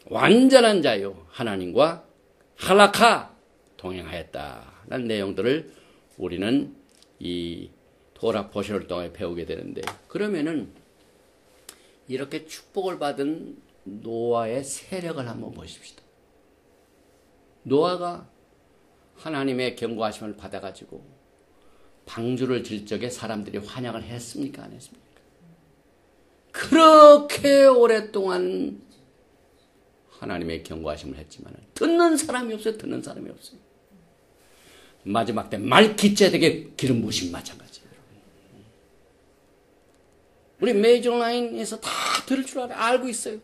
완전한 자요 하나님과 할라카 동행하였다라는 내용들을 우리는 이 토라 포션을 통해 배우게 되는데 그러면은 이렇게 축복을 받은 노아의 세력을 한번 보십시다. 노아가 하나님의 경고하심을 받아가지고 방주를 질 적에 사람들이 환영을 했습니까? 안 했습니까? 그렇게 오랫동안 하나님의 경고하심을 했지만 듣는 사람이 없어요. 듣는 사람이 없어요. 마지막 때 말키ጼ덱의 기름 부으심 마찬가지예요. 우리 메이저 라인에서 다 들을 줄 알고 있어요.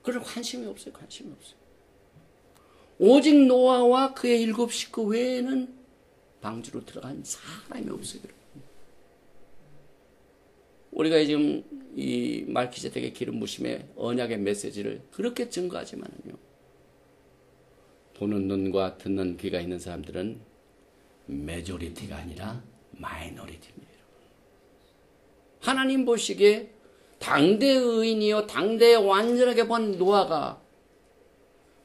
그럴 관심이 없어요. 관심이 없어요. 오직 노아와 그의 7 식구 외에는 방주로 들어간 사람이 없어요. 우리가 지금 이 말키ጼ덱의 기름 부으심의 언약의 메시지를 그렇게 증거하지만은요. 보는 눈과 듣는 귀가 있는 사람들은 메조리티가 아니라 마이너리티입니다. 하나님 보시기에 당대의 의인이요 당대에 완전하게 본 노아가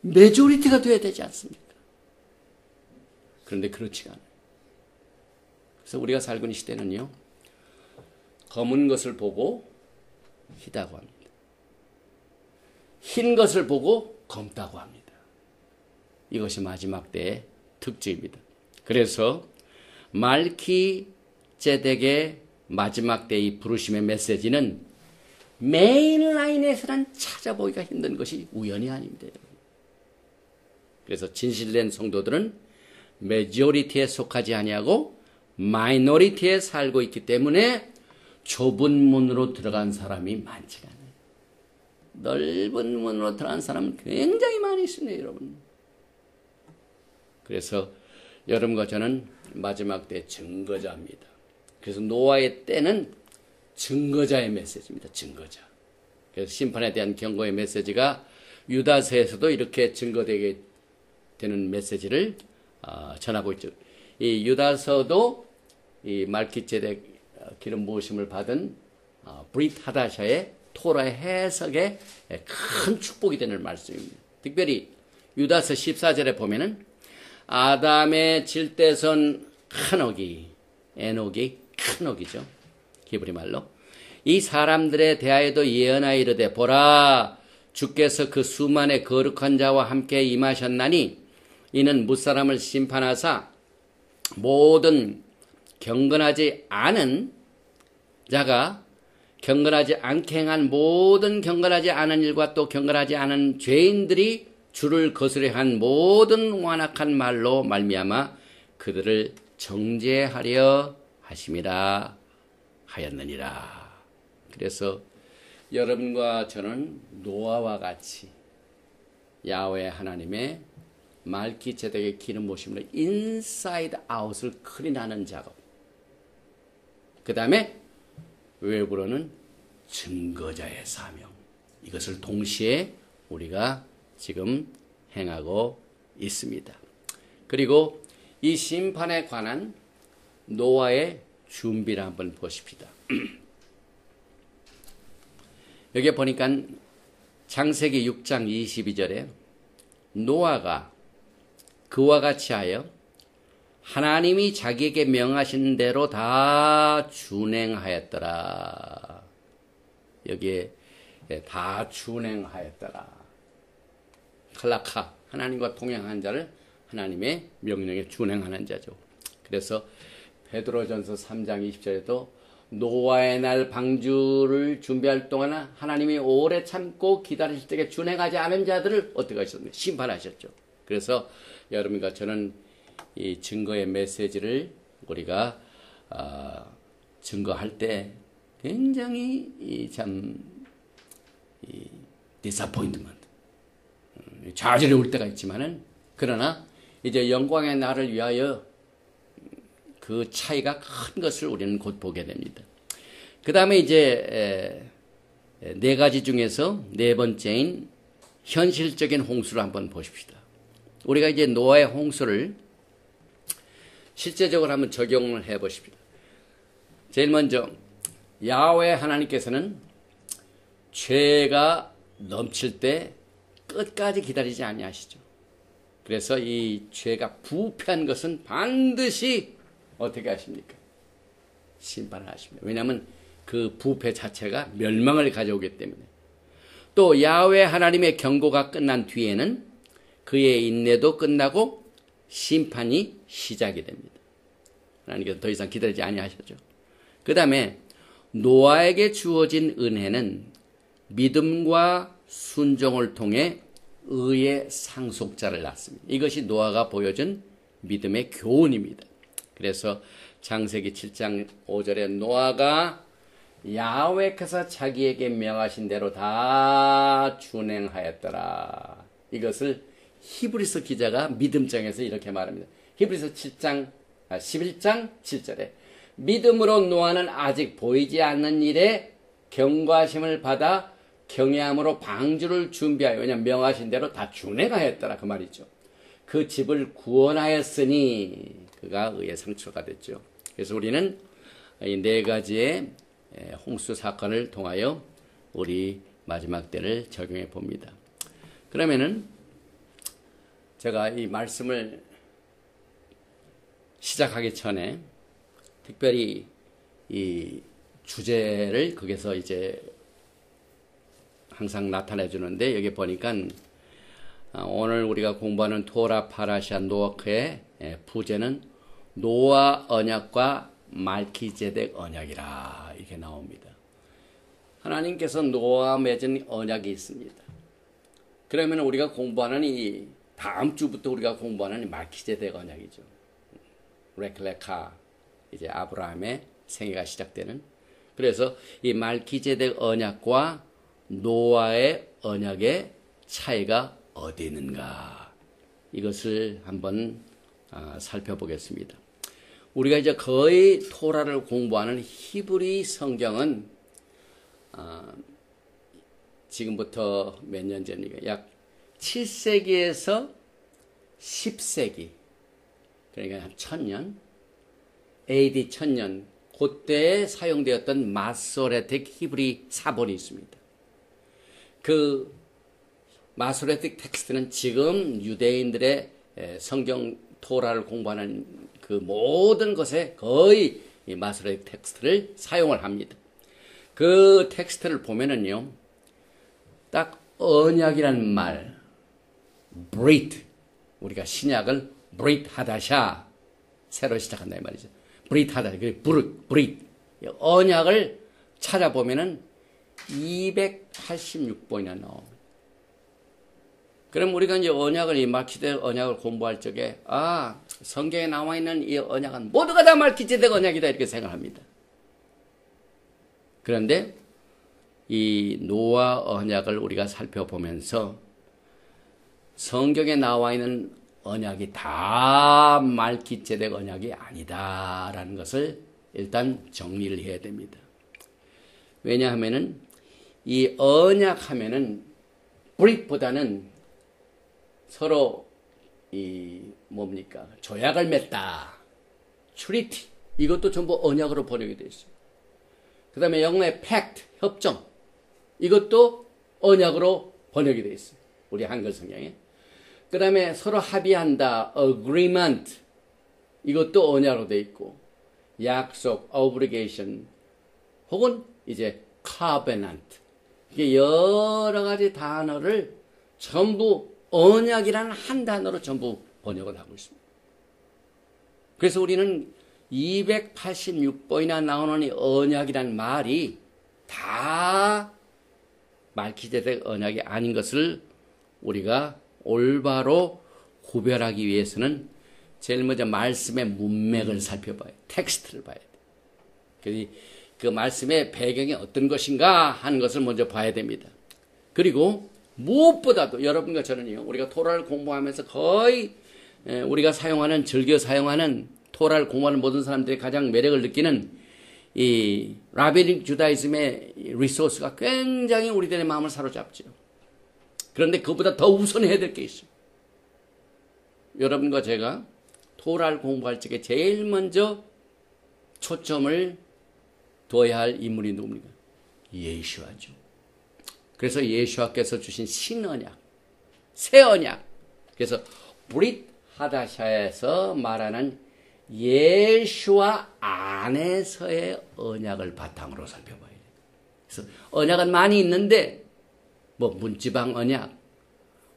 메조리티가 되어야 되지 않습니까? 그런데 그렇지가 않아요. 그래서 우리가 살고 있는 시대는요. 검은 것을 보고 희다고 합니다. 흰 것을 보고 검다고 합니다. 이것이 마지막 때의 특징입니다. 그래서 말키ጼ덱의 마지막 때의 부르심의 메시지는 메인라인에서는 찾아보기가 힘든 것이 우연이 아닙니다. 그래서 진실된 성도들은 메조리티에 속하지 아니하고 마이너리티에 살고 있기 때문에 좁은 문으로 들어간 사람이 많지가 않아요. 넓은 문으로 들어간 사람은 굉장히 많이 있습니다, 여러분. 그래서 여러분과 저는 마지막 때 증거자입니다. 그래서 노아의 때는 증거자의 메시지입니다. 증거자. 그래서 심판에 대한 경고의 메시지가 유다서에서도 이렇게 증거되게 되는 메시지를 전하고 있죠. 이 유다서도 이 말키ጼ덱 기름 부으심을 받은 브릿 하다샤의 토라의 해석에 큰 축복이 되는 말씀입니다. 특별히 유다서 14절에 보면은 아담의 질대선 에녹이 큰 옥이죠. 히브리 말로. 이 사람들에 대하여도 예언하여 이르되 보라 주께서 그 수만의 거룩한 자와 함께 임하셨나니 이는 무사람을 심판하사 모든 경건하지 않은 자가 경건하지 않게 행한 모든 경건하지 않은 일과 또 경건하지 않은 죄인들이 주를 거스려 한 모든 완악한 말로 말미암아 그들을 정죄하려 하심이라 하였느니라. 그래서 여러분과 저는 노아와 같이 야훼 하나님의 말키ጼ덱의 기름 부으심으로 인사이드 아웃을 클린하는 작업. 그 다음에 외부로는 증거자의 사명. 이것을 동시에 우리가 지금 행하고 있습니다. 그리고 이 심판에 관한 노아의 준비를 한번 보십시다. 여기 보니까 창세기 6장 22절에 노아가 그와 같이 하여 하나님이 자기에게 명하신 대로 다 준행하였더라. 여기에 다 준행하였더라. 칼라카, 하나님과 동행한 자를 하나님의 명령에 준행하는 자죠. 그래서 베드로전서 3장 20절에도 노아의 날 방주를 준비할 동안 하나님이 오래 참고 기다리실 때에 준행하지 않은 자들을 어떻게 하셨나요? 심판하셨죠. 그래서 여러분과 저는 이 증거의 메시지를 우리가 증거할 때 굉장히 디사포인트먼트, 좌절이 올 때가 있지만은, 그러나 이제 영광의 날을 위하여 그 차이가 큰 것을 우리는 곧 보게 됩니다. 그 다음에 이제 네 가지 중에서 네 번째인 현실적인 홍수를 한번 보십시다. 우리가 이제 노아의 홍수를 실제적으로 한번 적용을 해 보십시다. 제일 먼저 야훼 하나님께서는 죄가 넘칠 때 끝까지 기다리지 아니하시죠. 그래서 이 죄가 부패한 것은 반드시 어떻게 하십니까? 심판을 하십니다. 왜냐하면 그 부패 자체가 멸망을 가져오기 때문에. 또 야훼 하나님의 경고가 끝난 뒤에는 그의 인내도 끝나고 심판이 시작이 됩니다. 하나님께서 더 이상 기다리지 아니하셨죠. 그 다음에 노아에게 주어진 은혜는 믿음과 순종을 통해 의의 상속자를 낳습니다. 이것이 노아가 보여준 믿음의 교훈입니다. 그래서 창세기 7장 5절에 노아가 야훼께서 자기에게 명하신 대로 다 준행하였더라. 이것을 히브리서 기자가 믿음장에서 이렇게 말합니다. 히브리서 11장 7절에 믿음으로 노아는 아직 보이지 않는 일에 경과심을 받아 경외함으로 방주를 준비하여, 왜냐하면 명하신 대로 다 준행하였더라 그 말이죠. 그 집을 구원하였으니 그가 의의 상처가 됐죠. 그래서 우리는 이 네 가지의 홍수 사건을 통하여 우리 마지막 때를 적용해 봅니다. 그러면은 제가 이 말씀을 시작하기 전에 특별히 이 주제를 거기서 이제 항상 나타내 주는데, 여기 보니까 오늘 우리가 공부하는 토라 파라샤 노아크의 부제는 노아 언약과 말키제덱 언약이라 이렇게 나옵니다. 하나님께서 노아와 맺은 언약이 있습니다. 그러면 우리가 공부하는 이 다음 주부터 우리가 공부하는 이 말키제덱 언약이죠. 레클레카, 이제 아브라함의 생애가 시작되는. 그래서 이 말키제덱 언약과 노아의 언약의 차이가 어디 있는가, 이것을 한번 살펴보겠습니다. 우리가 이제 거의 토라를 공부하는 히브리 성경은 지금부터 몇 년 전입니까? 약 7세기에서 10세기, 그러니까 한 1000년, AD 1000년, 그때에 사용되었던 마소레틱 히브리 사본이 있습니다. 그 마소레틱 텍스트는 지금 유대인들의 성경 토라를 공부하는 그 모든 것에 거의 이 마소레틱 텍스트를 사용을 합니다. 그 텍스트를 보면은요, 딱 언약이라는 말, 브리트, 우리가 신약을 브리트 하다샤, 새로 시작한다 이 말이죠. 브리트 하다샤, 브리트, 언약을 찾아보면은 286번이나 나옵니다. 그럼 우리가 이제 언약을, 이 말키제덱 언약을 공부할 적에, 성경에 나와 있는 이 언약은 모두가 다 말키제덱 언약이다, 이렇게 생각합니다. 그런데 이 노아 언약을 우리가 살펴보면서 성경에 나와 있는 언약이 다 말키제덱 언약이 아니다라는 것을 일단 정리를 해야 됩니다. 왜냐하면은 이 언약 하면은 브릿보다는 서로 이 뭡니까? 조약을 맺다, 트리티, 이것도 전부 언약으로 번역이 되어 있어요. 그 다음에 영어의 팩트, 협정, 이것도 언약으로 번역이 되어 있어요. 우리 한글 성경에. 그 다음에 서로 합의한다, agreement, 이것도 언약으로 돼 있고, 약속, obligation, 혹은 이제 covenant. 이게 여러 가지 단어를 전부 언약이라는 한 단어로 전부 번역을 하고 있습니다. 그래서 우리는 286번이나 나오는 이 언약이란 말이 다 말키제덱 언약이 아닌 것을 우리가 올바로 구별하기 위해서는 제일 먼저 말씀의 문맥을 살펴봐야 돼. 텍스트를 봐야 돼. 그래서 그 말씀의 배경이 어떤 것인가 하는 것을 먼저 봐야 됩니다. 그리고 무엇보다도 여러분과 저는요, 우리가 토라를 공부하면서 거의 우리가 사용하는, 즐겨 사용하는 토라를 공부하는 모든 사람들이 가장 매력을 느끼는 이 라비닉 주다이즘의 리소스가 굉장히 우리들의 마음을 사로잡죠. 그런데 그보다 더 우선해야 될 게 있어요. 여러분과 제가 토라를 공부할 적에 제일 먼저 초점을 둬야 할 인물이 누굽니까? 예수아죠. 그래서 예수아께서 주신 신언약, 새 언약, 그래서 브릿 하다샤에서 말하는 예수와 안에서의 언약을 바탕으로 살펴봐야 돼요. 그래서 언약은 많이 있는데 뭐 문지방 언약,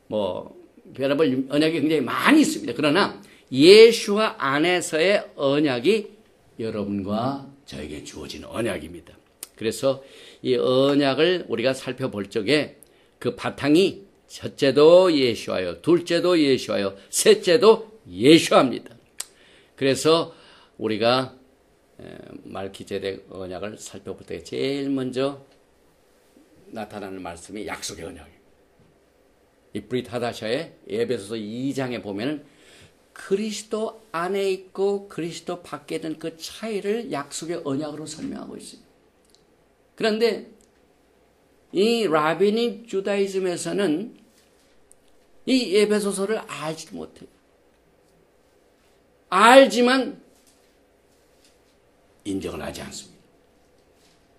뭐 별의별 언약이 굉장히 많이 있습니다. 그러나 예수와 안에서의 언약이 여러분과 저에게 주어진 언약입니다. 그래서 이 언약을 우리가 살펴볼 적에 그 바탕이 첫째도 예수와요, 둘째도 예수와요, 셋째도 예수합니다. 그래서 우리가 말키제덱 언약을 살펴볼 때 제일 먼저 나타나는 말씀이 약속의 언약이에요. 이 브릿 하다샤의 에베소서 2장에 보면은 그리스도 안에 있고 그리스도 밖에 있는 그 차이를 약속의 언약으로 설명하고 있습니다. 그런데 이 라비닉 주다이즘에서는 이 에베소서를 알지도 못해요. 알지만 인정을 하지 않습니다.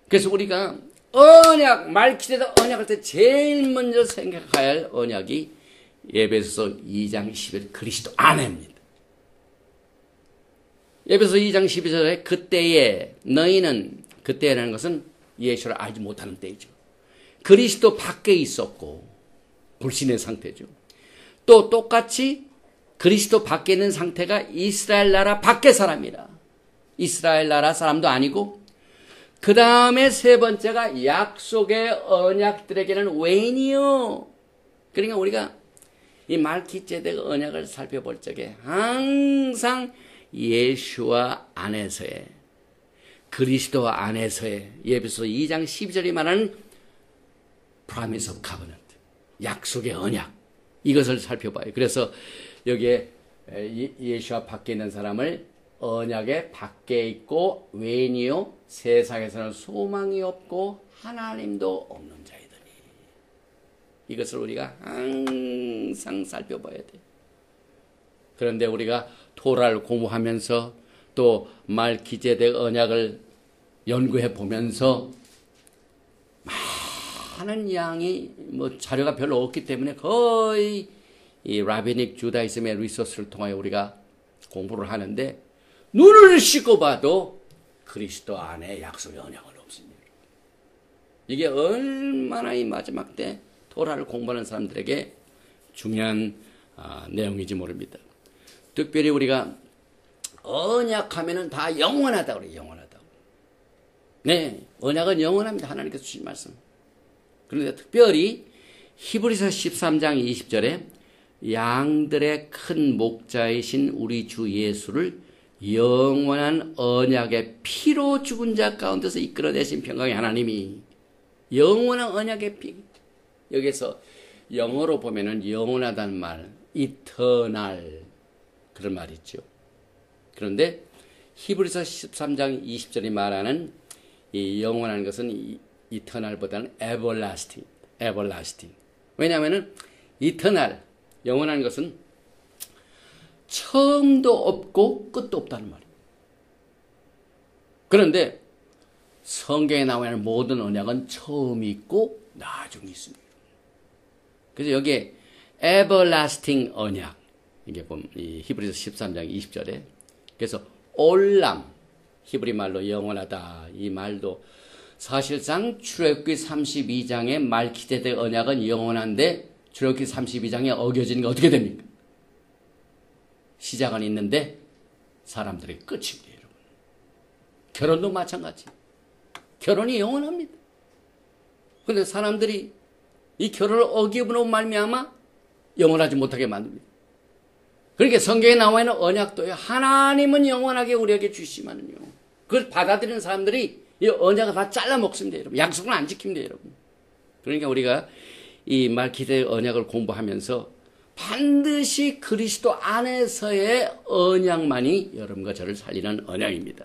그래서 우리가 언약, 말키제덱 언약할 때 제일 먼저 생각해야 할 언약이 에베소서 2장 11절 그리스도 안에입니다. 에베소서 2장 12절에 그때에 너희는, 그때라는 것은 예수를 알지 못하는 때이죠. 그리스도 밖에 있었고 불신의 상태죠. 또 똑같이 그리스도 밖에 있는 상태가 이스라엘 나라 밖의 사람이라. 이스라엘 나라 사람도 아니고 그 다음에 세 번째가 약속의 언약들에게는 외인이요. 그러니까 우리가 이 말키제덱 언약을 살펴볼 적에 항상 예수와 안에서의, 그리스도와 안에서의, 에베소서 2장 12절이 말하는 promise of covenant, 약속의 언약, 이것을 살펴봐요. 그래서 여기에 예수와 밖에 있는 사람을 언약의 밖에 있고 외인이요 세상에서는 소망이 없고 하나님도 없는 자이더니, 이것을 우리가 항상 살펴봐야 돼요. 그런데 우리가 토라를 공부하면서 또 말키제덱 언약을 연구해 보면서 많은 양이 뭐 자료가 별로 없기 때문에 거의 이 라비닉 주다이즘의 리소스를 통하여 우리가 공부를 하는데 눈을 씻고 봐도 그리스도 안에 약속의 언약은 없습니다. 이게 얼마나 이 마지막 때 토라를 공부하는 사람들에게 중요한 내용인지 모릅니다. 특별히 우리가 언약하면은 다 영원하다고 그래요. 영원하다고. 네, 언약은 영원합니다. 하나님께서 주신 말씀. 그런데 특별히 히브리서 13장 20절에 양들의 큰 목자이신 우리 주 예수를 영원한 언약의 피로 죽은 자 가운데서 이끌어내신 평강의 하나님이, 영원한 언약의 피, 여기서 영어로 보면은 영원하다는 말, eternal, 그런 말이 있죠. 그런데 히브리서 13장 20절이 말하는 이 영원한 것은 eternal보다는 everlasting, everlasting. 왜냐하면은 eternal, 영원한 것은 처음도 없고 끝도 없다는 말이에요. 그런데 성경에 나와 있는 모든 언약은 처음이 있고 나중이 있습니다. 그래서 여기에 everlasting 언약, 이게 보면 이 히브리서 13장 20절에 그래서 올람, 히브리 말로 영원하다. 이 말도 사실상 출애굽기 32장의 말키세덱 언약은 영원한데 출애굽기 32장에 어겨지는 게 어떻게 됩니까? 시작은 있는데 사람들의 끝입니다, 여러분. 결혼도 마찬가지. 결혼이 영원합니다. 그런데 사람들이 이 결혼을 어기므로 말미암아 영원하지 못하게 만듭니다. 그러니까 성경에 나와 있는 언약도요, 하나님은 영원하게 우리에게 주시면은요, 그걸 받아들이는 사람들이 이 언약을 다 잘라 먹습니다, 여러분. 약속은 안 지킵니다, 여러분. 그러니까 우리가 이 말키세덱 언약을 공부하면서 반드시 그리스도 안에서의 언약만이 여러분과 저를 살리는 언약입니다.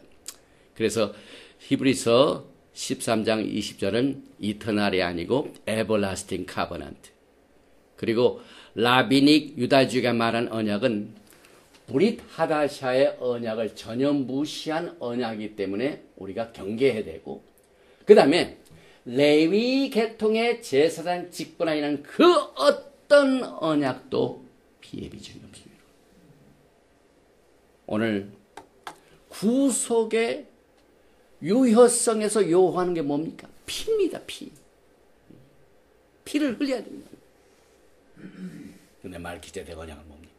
그래서 히브리서 13장 20절은 이터널이 아니고 에버라스팅 카버넌트. 그리고 라비닉 유다주의가 말한 언약은 브릿 하다샤의 언약을 전혀 무시한 언약이기 때문에 우리가 경계해야 되고, 그 다음에 레위 계통의 제사장 직분이라는 그 어떤 언약도 피해 비중이 없습니다. 오늘 구속의 유효성에서 요구하는 게 뭡니까? 피입니다, 피. 피를 흘려야 됩니다. 근데 말키세덱 언약은 뭡니까?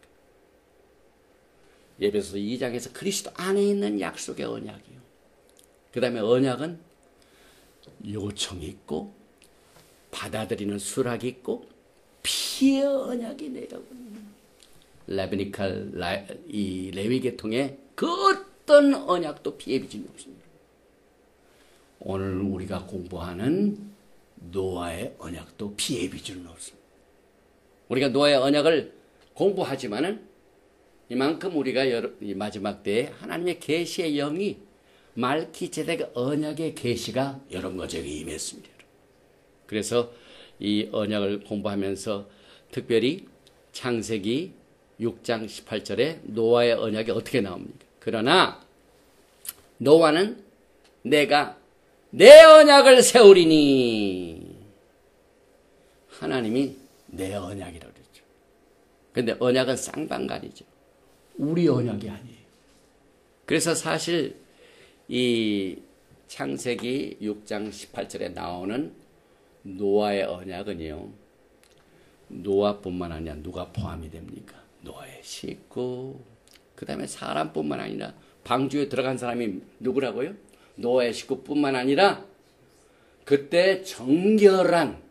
에베소서 2장에서 그리스도 안에 있는 약속의 언약이요. 그 다음에 언약은 요청이 있고 받아들이는 수락이 있고 피의 언약이네요. 라비니칼 이 레위 계통의 그 어떤 언약도 피해 비중이 없습니다. 오늘 우리가 공부하는 노아의 언약도 피해 비중은 없습니다. 우리가 노아의 언약을 공부하지만은 이만큼 우리가 이 마지막 때에 하나님의 계시의 영이 말키세덱 언약의 계시가 여러분과 저에게 임했습니다. 그래서 이 언약을 공부하면서 특별히 창세기 6장 18절에 노아의 언약이 어떻게 나옵니까? 그러나 노아는 내가 내 언약을 세우리니, 하나님이 내 언약이라고 그랬죠. 그런데 언약은 쌍방간이죠. 우리 언약이 아니에요. 그래서 사실 이 창세기 6장 18절에 나오는 노아의 언약은요, 노아뿐만 아니라 누가 포함이 됩니까? 노아의 식구, 그 다음에 사람뿐만 아니라 방주에 들어간 사람이 누구라고요? 노아의 식구뿐만 아니라 그때 정결한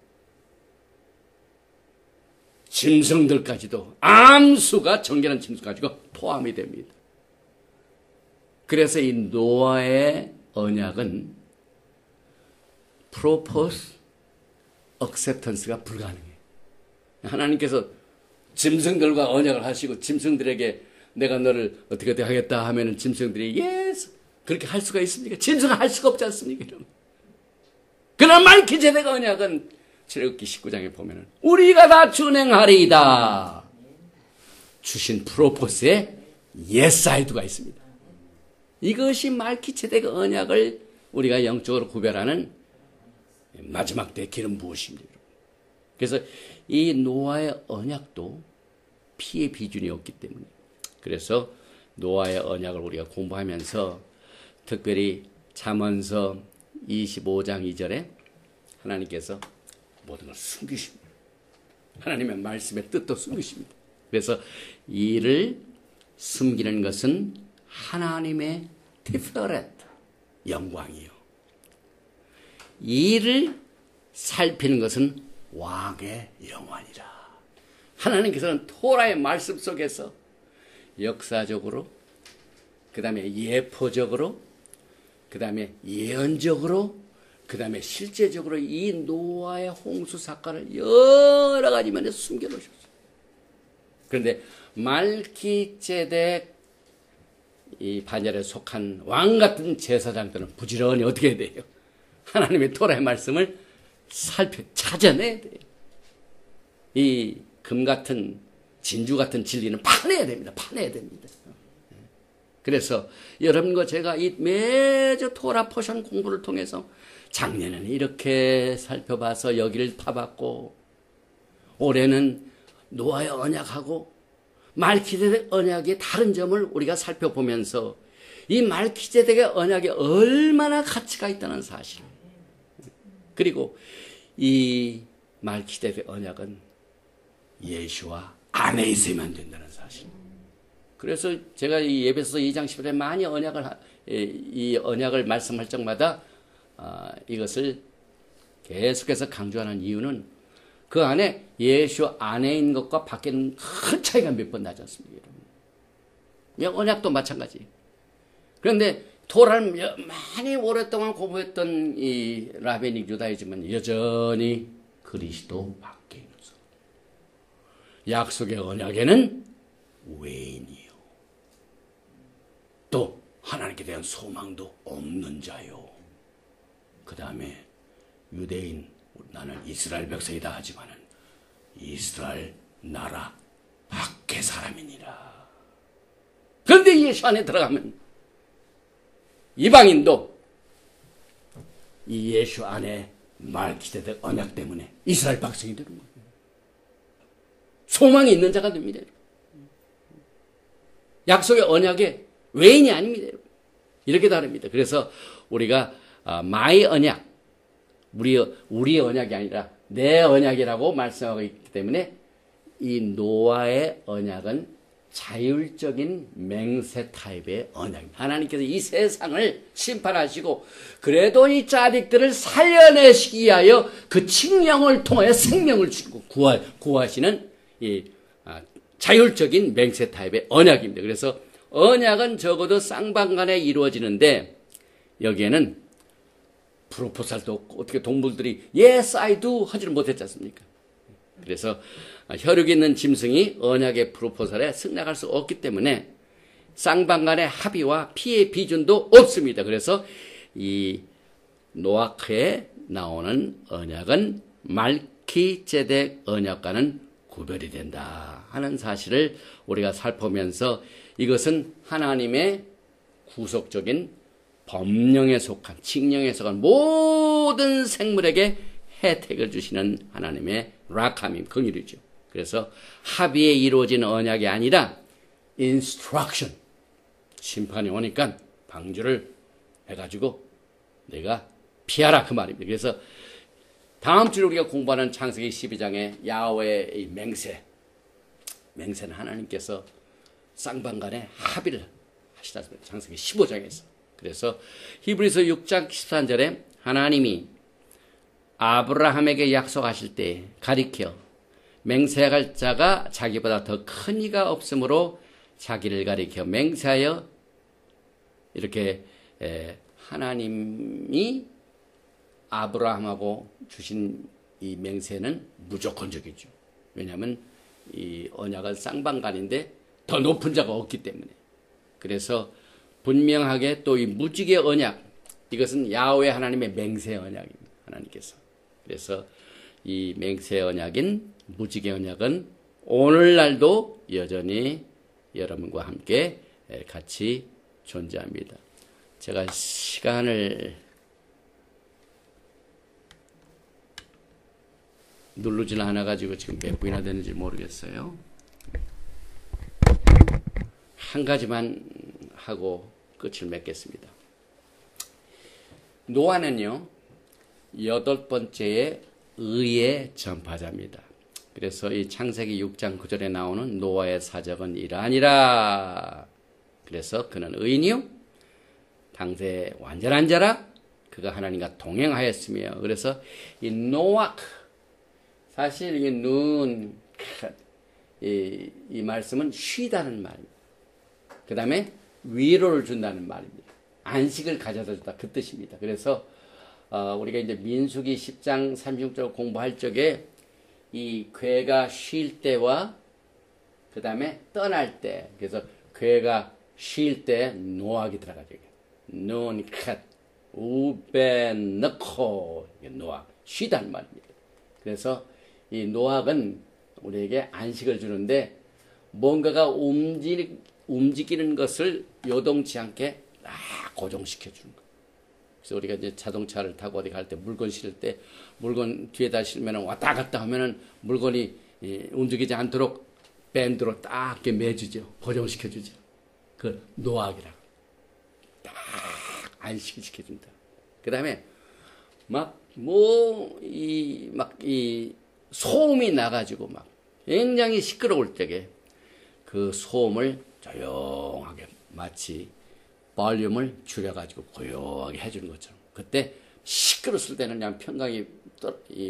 짐승들까지도, 암수가 정결한 짐승까지도 포함이 됩니다. 그래서 이 노아의 언약은 프로포스 억셉턴스가 불가능해요. 하나님께서 짐승들과 언약을 하시고 짐승들에게 내가 너를 어떻게 하겠다 하면은 짐승들이 예스 그렇게 할 수가 있습니까? 짐승은 할 수가 없지 않습니까? 그러나 말키세덱 언약은 출애굽기 19장에 보면은 우리가 다 준행하리이다 주신 프로포스에 예사이드가 있습니다. 이것이 말키세덱 언약을 우리가 영적으로 구별하는 마지막 때 기름 부으심입니다. 그래서 이 노아의 언약도 피의 비준이 없기 때문에, 그래서 노아의 언약을 우리가 공부하면서 특별히 잠언서 25장 2절에 하나님께서 모든 걸 숨기십니다. 하나님의 말씀의 뜻도 숨기십니다. 그래서 이를 숨기는 것은 하나님의 티프레트 영광이요, 이를 살피는 것은 왕의 영원이라. 하나님께서는 토라의 말씀 속에서 역사적으로, 그 다음에 예포적으로, 그 다음에 예언적으로, 그 다음에 실제적으로 이 노아의 홍수 사건을 여러 가지 면에서 숨겨놓으셨어요. 그런데 말키세덱 이 반열에 속한 왕 같은 제사장들은 부지런히 어떻게 해야 돼요? 하나님의 토라의 말씀을 찾아내야 돼요. 이 금 같은 진주 같은 진리는 파내야 됩니다. 파내야 됩니다. 그래서 여러분과 제가 이 매주 토라 포션 공부를 통해서 작년에는 이렇게 살펴봐서 여기를 파봤고, 올해는 노아의 언약하고 말기세덱 언약의 다른 점을 우리가 살펴보면서 이 말기세덱의 언약에 얼마나 가치가 있다는 사실. 그리고 이 말기세덱 언약은 예수와 안에 있어야만 된다는 사실. 그래서 제가 이 에베소서 2장 10절에 많이 이 언약을 말씀할 적마다 이것을 계속해서 강조하는 이유는 그 안에 예수 안에 있는 것과 밖에는 큰 차이가 몇 번 나지 않습니까, 여러분? 언약도 마찬가지. 그런데 토라를 많이 오랫동안 공부했던 이 라베닉 유다이즘은 여전히 그리스도 밖에 있어. 약속의 언약에는 외인이요. 또 하나님께 대한 소망도 없는 자요. 그 다음에 유대인, 나는 이스라엘 백성이다 하지만은 이스라엘 나라 밖의 사람이니라. 그런데 예수 안에 들어가면 이방인도 이 예수 안에 말기세덱 언약 때문에 이스라엘 백성이 되는 거예요. 소망이 있는 자가 됩니다. 약속의 언약의 외인이 아닙니다. 이렇게 다릅니다. 그래서 우리가 마의 언약, 우리의 언약이 아니라 내 언약이라고 말씀하고 있기 때문에 이 노아의 언약은 자율적인 맹세 타입의 언약입니다. 하나님께서 이 세상을 심판하시고 그래도 이 짜릿들을 살려내시기 위하여 그 칙령을 통하여 생명을 주고 구하시는 이 자율적인 맹세 타입의 언약입니다. 그래서 언약은 적어도 쌍방간에 이루어지는데 여기에는 프로포살도 없고 어떻게 동물들이 Yes, I do 하지를 못했지 않습니까? 그래서 혈육이 있는 짐승이 언약의 프로포살에 승낙할 수 없기 때문에 쌍방간의 합의와 피해 비준도 없습니다. 그래서 이 노아크에 나오는 언약은 말키제덱 언약과는 구별이 된다 하는 사실을 우리가 살펴보면서 이것은 하나님의 구속적인 법령에 속한, 칙령에 속한 모든 생물에게 혜택을 주시는 하나님의 락함임, 긍휼이죠. 그래서 합의에 이루어진 언약이 아니라 instruction, 심판이 오니까 방주를 해가지고 내가 피하라 그 말입니다. 그래서 다음 주에 우리가 공부하는 창세기 12장의 야훼의 맹세는 하나님께서 쌍방간에 합의를 하시다. 창세기 15장에서. 그래서 히브리서 6장 13절에 하나님이 아브라함에게 약속하실 때 가리켜 맹세할 자가 자기보다 더 큰 이가 없으므로 자기를 가리켜 맹세하여 이렇게 하나님이 아브라함하고 주신 이 맹세는 무조건적이죠. 왜냐하면 이 언약은 쌍방간인데 더 높은 자가 없기 때문에. 그래서 분명하게 또 이 무지개 언약, 이것은 야훼 하나님의 맹세 언약입니다. 하나님께서. 그래서 이 맹세 언약인 무지개 언약은 오늘날도 여전히 여러분과 함께 같이 존재합니다. 제가 시간을 누르지는 않아가지고 지금 몇 분이나 되는지 모르겠어요. 한 가지만 하고 끝을 맺겠습니다. 노아는요, 8번째의 의의 전파자입니다. 그래서 이 창세기 6장 9절에 나오는 노아의 사적은 이러하니라. 그래서 그는 의인이요, 당대 완전한 자라. 그가 하나님과 동행하였으며. 그래서 이 노아, 사실 이 눈, 이 말씀은 쉬다는 말입니다. 그 다음에 위로를 준다는 말입니다. 안식을 가져다 준다, 그 뜻입니다. 그래서 우리가 이제 민수기 10장 36절 공부할 적에 이 괴가 쉴 때와 그 다음에 떠날 때, 그래서 괴가 쉴 때 노악이 들어가죠. 눈, 컷, 우벤, 넣고 노악, 쉬다는 말입니다. 그래서 이 노악은 우리에게 안식을 주는데 뭔가가 움직이는 것을 요동치 않게 딱 고정시켜 주는 거예요. 그래서 우리가 이제 자동차를 타고 어디 갈 때 물건 실을 때 물건 뒤에다 실면 왔다 갔다 하면은 물건이 움직이지 않도록 밴드로 딱 이렇게 매주죠. 고정시켜주죠. 그 노악이라고. 딱 안식시켜준다. 그 다음에 이 소음이 나가지고 막 굉장히 시끄러울 때에 그 소음을 조용하게 마치 볼륨을 줄여가지고 고요하게 해주는 것처럼. 그때 시끄러웠을 때는 그냥 평강이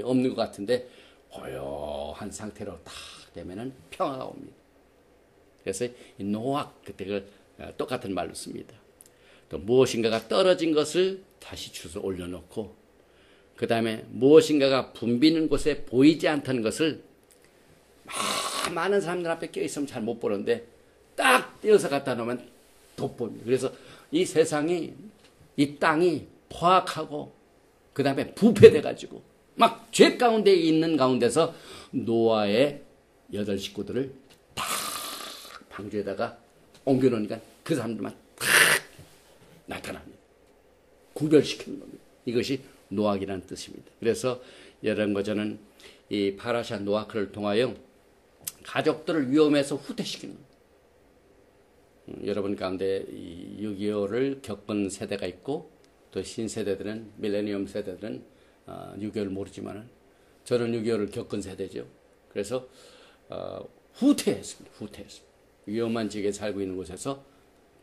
없는 것 같은데 고요한 상태로 딱 되면은 평화가 옵니다. 그래서 이 노악 그때 그 똑같은 말로 씁니다. 또 무엇인가가 떨어진 것을 다시 주워 올려놓고 그 다음에 무엇인가가 붐비는 곳에 보이지 않다는 것을 많은 사람들 앞에 껴있으면 잘 못 보는데 딱 떼어서 갖다 놓으면 돋보입니다. 그래서 이 세상이 이 땅이 포악하고 그 다음에 부패돼가지고 막 죄 가운데 있는 가운데서 노아의 8 식구들을 딱 방주에다가 옮겨놓으니까 그 사람들만 딱 나타납니다. 구별시키는 겁니다. 이것이 노악이라는 뜻입니다. 그래서 여러분과 저는 이 파라샤 노아크를 통하여 가족들을 위험에서 후퇴시키는 겁니다. 여러분 가운데 이 6.25를 겪은 세대가 있고 또 신세대들은 밀레니엄 세대들은 6.25를 모르지만은 저는 6.25를 겪은 세대죠. 그래서 후퇴했습니다. 위험한 지역에 살고 있는 곳에서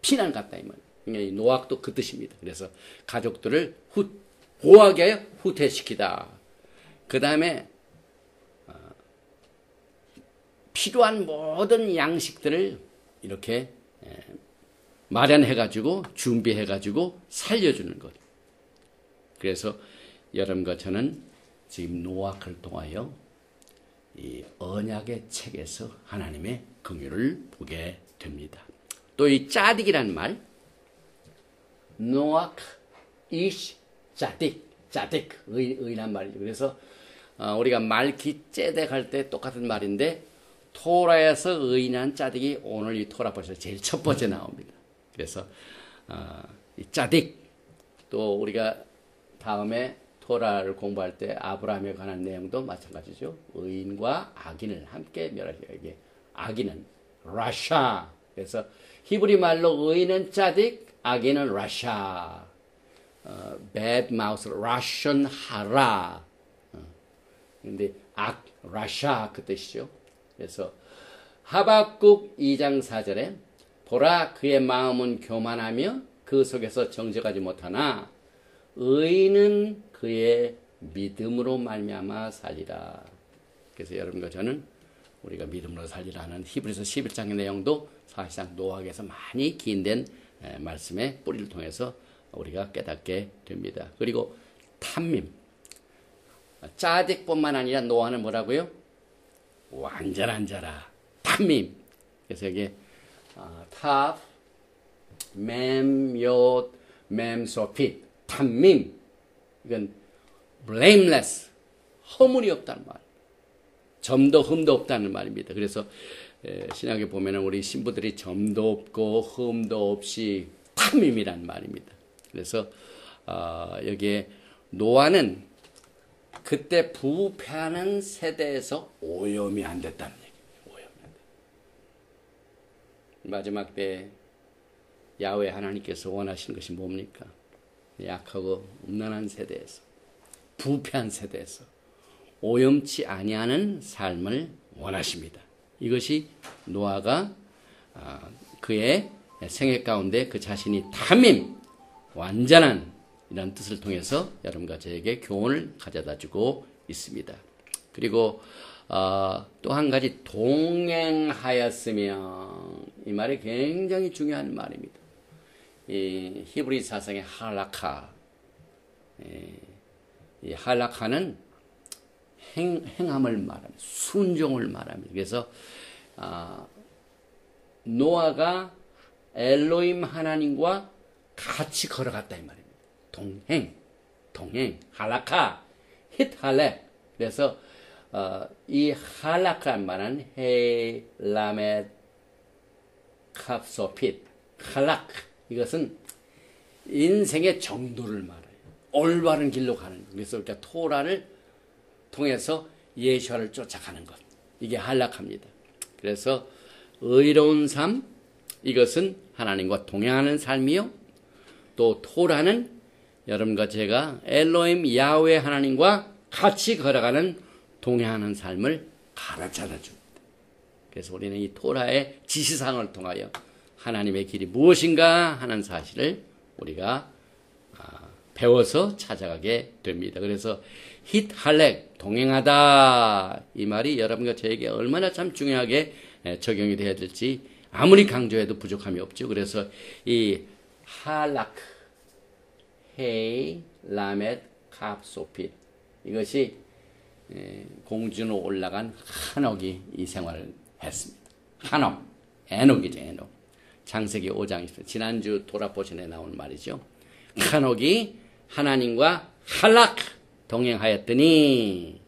피난 갔다 이 말이에요. 이 노악도 그 뜻입니다. 그래서 가족들을 보호하게 하여 후퇴시키다. 그 다음에 필요한 모든 양식들을 이렇게 마련해가지고 준비해가지고 살려주는 것. 그래서 여러분과 저는 지금 노악을 통하여 이 언약의 책에서 하나님의 긍휼을 보게 됩니다. 또 이 짜딕이라는 말, 노악 이시 짜딕, 의란 말이죠. 그래서 우리가 말기 째덱 할 때 똑같은 말인데 토라에서 의인한 짜딕이 오늘 이 토라 벌써 제일 첫 번째 나옵니다. 그래서 이 짜딕, 또 우리가 다음에 토라를 공부할 때 아브라함에 관한 내용도 마찬가지죠. 의인과 악인을 함께 멸하죠. 이게 악인은 라샤. 그래서 히브리 말로 의인은 짜딕, 악인은 라샤. bad mouth, Russian 하라. 근데 라샤 그 뜻이죠. 그래서 하박국 2장 4절에 보라 그의 마음은 교만하며 그 속에서 정직하지 못하나 의인은 그의 믿음으로 말미암아 살리라. 그래서 여러분과 저는 우리가 믿음으로 살리라는 히브리서 11장의 내용도 사실상 노악에서 많이 긴된 말씀의 뿌리를 통해서 우리가 깨닫게 됩니다. 그리고 탐밈, 짜딕뿐만 아니라 노아는 뭐라고요? 완전한 자라. 탐밈. 그래서 여기 탑, 맴, 욤, 맴, 소핏. 탐밈. 이건 blameless. 허물이 없다는 말. 점도 흠도 없다는 말입니다. 그래서 신약에 보면은 우리 신부들이 점도 없고 흠도 없이 탐임이란 말입니다. 그래서 여기에 노아는 그때 부패하는 세대에서 오염이 안 됐다는 얘기예요. 오염이 안 됐다. 마지막 때 야훼 하나님께서 원하시는 것이 뭡니까? 약하고 음란한 세대에서, 부패한 세대에서 오염치 아니하는 삶을 원하십니다. 이것이 노아가 그의 생애 가운데 그 자신이 탐임, 완전한 이런 뜻을 통해서 여러분과 저에게 교훈을 가져다주고 있습니다. 그리고 또 한 가지 동행하였으며, 이 말이 굉장히 중요한 말입니다. 이 히브리 사상의 할라카, 이 할라카는 행함을 말합니다. 순종을 말합니다. 그래서 노아가 엘로힘 하나님과 같이 걸어갔다 이 말입니다. 동행, 할라카, 힛할렉. 그래서 이 할라카란 말은 헤라멧 캅소핏, 할락. 이것은 인생의 정도를 말해요. 올바른 길로 가는 것. 그래서 우리가 토라를 통해서 예수를 쫓아가는 것. 이게 할락합니다. 그래서 의로운 삶, 이것은 하나님과 동행하는 삶이요. 또 토라는 여러분과 제가 엘로힘 야훼 하나님과 같이 걸어가는 동행하는 삶을 가르쳐다 줍니다. 그래서 우리는 이 토라의 지시사항을 통하여 하나님의 길이 무엇인가 하는 사실을 우리가 배워서 찾아가게 됩니다. 그래서 hit할렉 동행하다 이 말이 여러분과 저에게 얼마나 참 중요하게 적용이 되어야 될지 아무리 강조해도 부족함이 없죠. 그래서 이 할라크, 헤이, 라멧, 캅, 소핏 이것이 공주로 올라간 한옥이 이 생활을 했습니다. 한옥, 에녹이죠. 에녹. 창세기 5장 있습니다. 지난주 돌아보신에 나온 말이죠. 한옥이 하나님과 할락 동행하였더니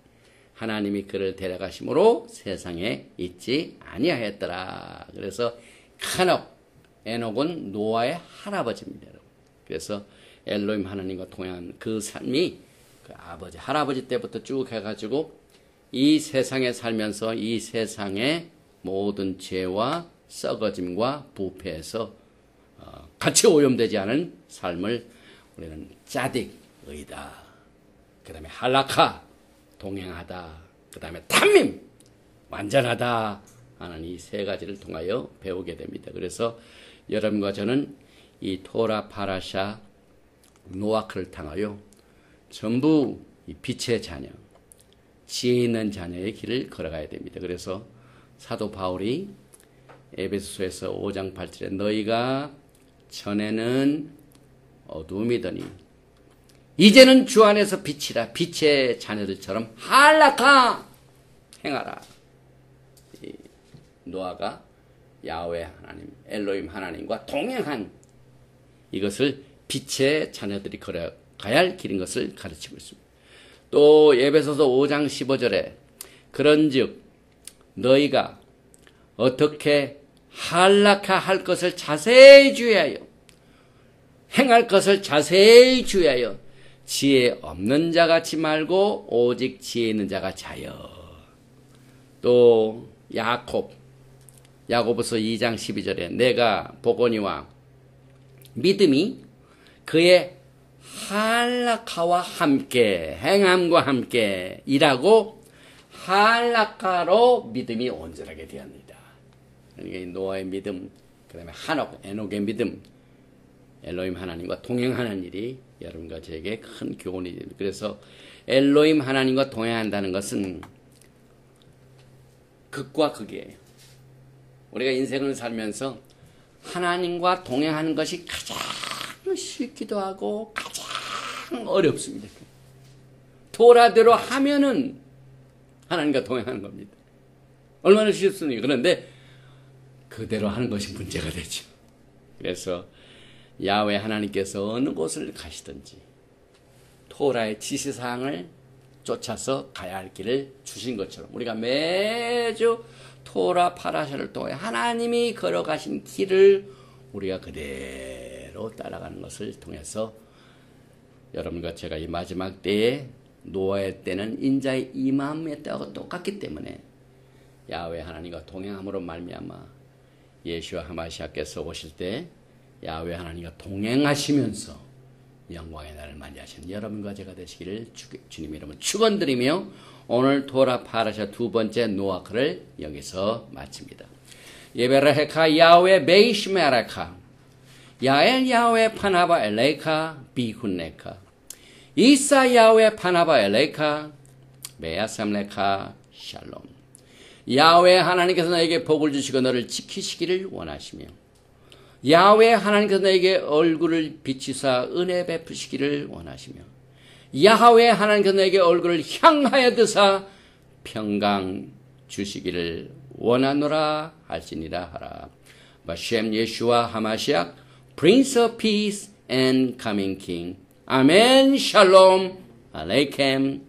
하나님이 그를 데려가심으로 세상에 있지 아니하였더라. 그래서 한옥, 에녹은 노아의 할아버지입니다. 그래서 엘로힘 하나님과 동행한 그 삶이 그 아버지, 할아버지 때부터 쭉 해가지고 이 세상에 살면서 이 세상의 모든 죄와 썩어짐과 부패에서 같이 오염되지 않은 삶을 우리는 짜딕, 의다. 그 다음에 할라카, 동행하다. 그 다음에 탐밈, 완전하다 하는 이 세 가지를 통하여 배우게 됩니다. 그래서 여러분과 저는 이 토라 파라샤 노아크를 통하여 전부 이 빛의 자녀, 지혜 있는 자녀의 길을 걸어가야 됩니다. 그래서 사도 바울이 에베소서에서 5장 8절에 너희가 전에는 어두움이더니 이제는 주 안에서 빛이라 빛의 자녀들처럼 할라카 행하라. 노아가 야훼 하나님, 엘로힘 하나님과 동행한 이것을 빛의 자녀들이 걸어가야 할 길인 것을 가르치고 있습니다. 또 에베소서 5장 15절에 그런즉 너희가 어떻게 할라카할 것을 자세히 주의하여 행할 것을 자세히 주의하여 지혜 없는 자 같이 말고 오직 지혜 있는 자 같이 하여. 또 야고보서 2장 12절에 내가 보거니와 믿음이 그의 할라카와 함께 행함과 함께 일하고 할라카로 믿음이 온전하게 되었습니다. 그러니까 노아의 믿음, 그 다음에 한옥, 에녹의 믿음, 엘로힘 하나님과 동행하는 일이 여러분과 저에게 큰 교훈이 됩니다. 그래서 엘로힘 하나님과 동행한다는 것은 극과 극이에요. 우리가 인생을 살면서 하나님과 동행하는 것이 가장 쉽기도 하고 가장 어렵습니다. 토라대로 하면은 하나님과 동행하는 겁니다. 얼마나 쉽습니까? 그런데 그대로 하는 것이 문제가 되죠. 그래서 야훼 하나님께서 어느 곳을 가시든지 토라의 지시사항을 쫓아서 가야 할 길을 주신 것처럼 우리가 매주 토라 파라샤를 통해 하나님이 걸어가신 길을 우리가 그대로 따라가는 것을 통해서 여러분과 제가 이 마지막 때에 노아의 때는 인자의 임함의 때하고 똑같기 때문에 야훼 하나님과 동행함으로 말미암아 예수와 하마시아께서 오실 때 야훼 하나님과 동행하시면서 영광의 날을 맞이하신 여러분과 제가 되시기를 주님 이름으로 축원드리며 오늘 토라 파라샤 두 번째 노아크를 여기서 마칩니다. 예베라헤카 야훼 베이시메라카 야엘 야훼 파나바 엘레이카 비훈네카 이사 야훼 파나바 엘레이카 메야삼레카 샬롬. 야훼 하나님께서 너에게 복을 주시고 너를 지키시기를 원하시며 야훼 하나님께서 너에게 얼굴을 비치사 은혜 베푸시기를 원하시며 야훼 하나님께서 너에게 얼굴을 향하여 드사 평강 주시기를 원하노라 할지니라 하라. 바셈 예슈아 하마시악 Prince of Peace and Coming King. 아멘. 샬롬 알레이켐.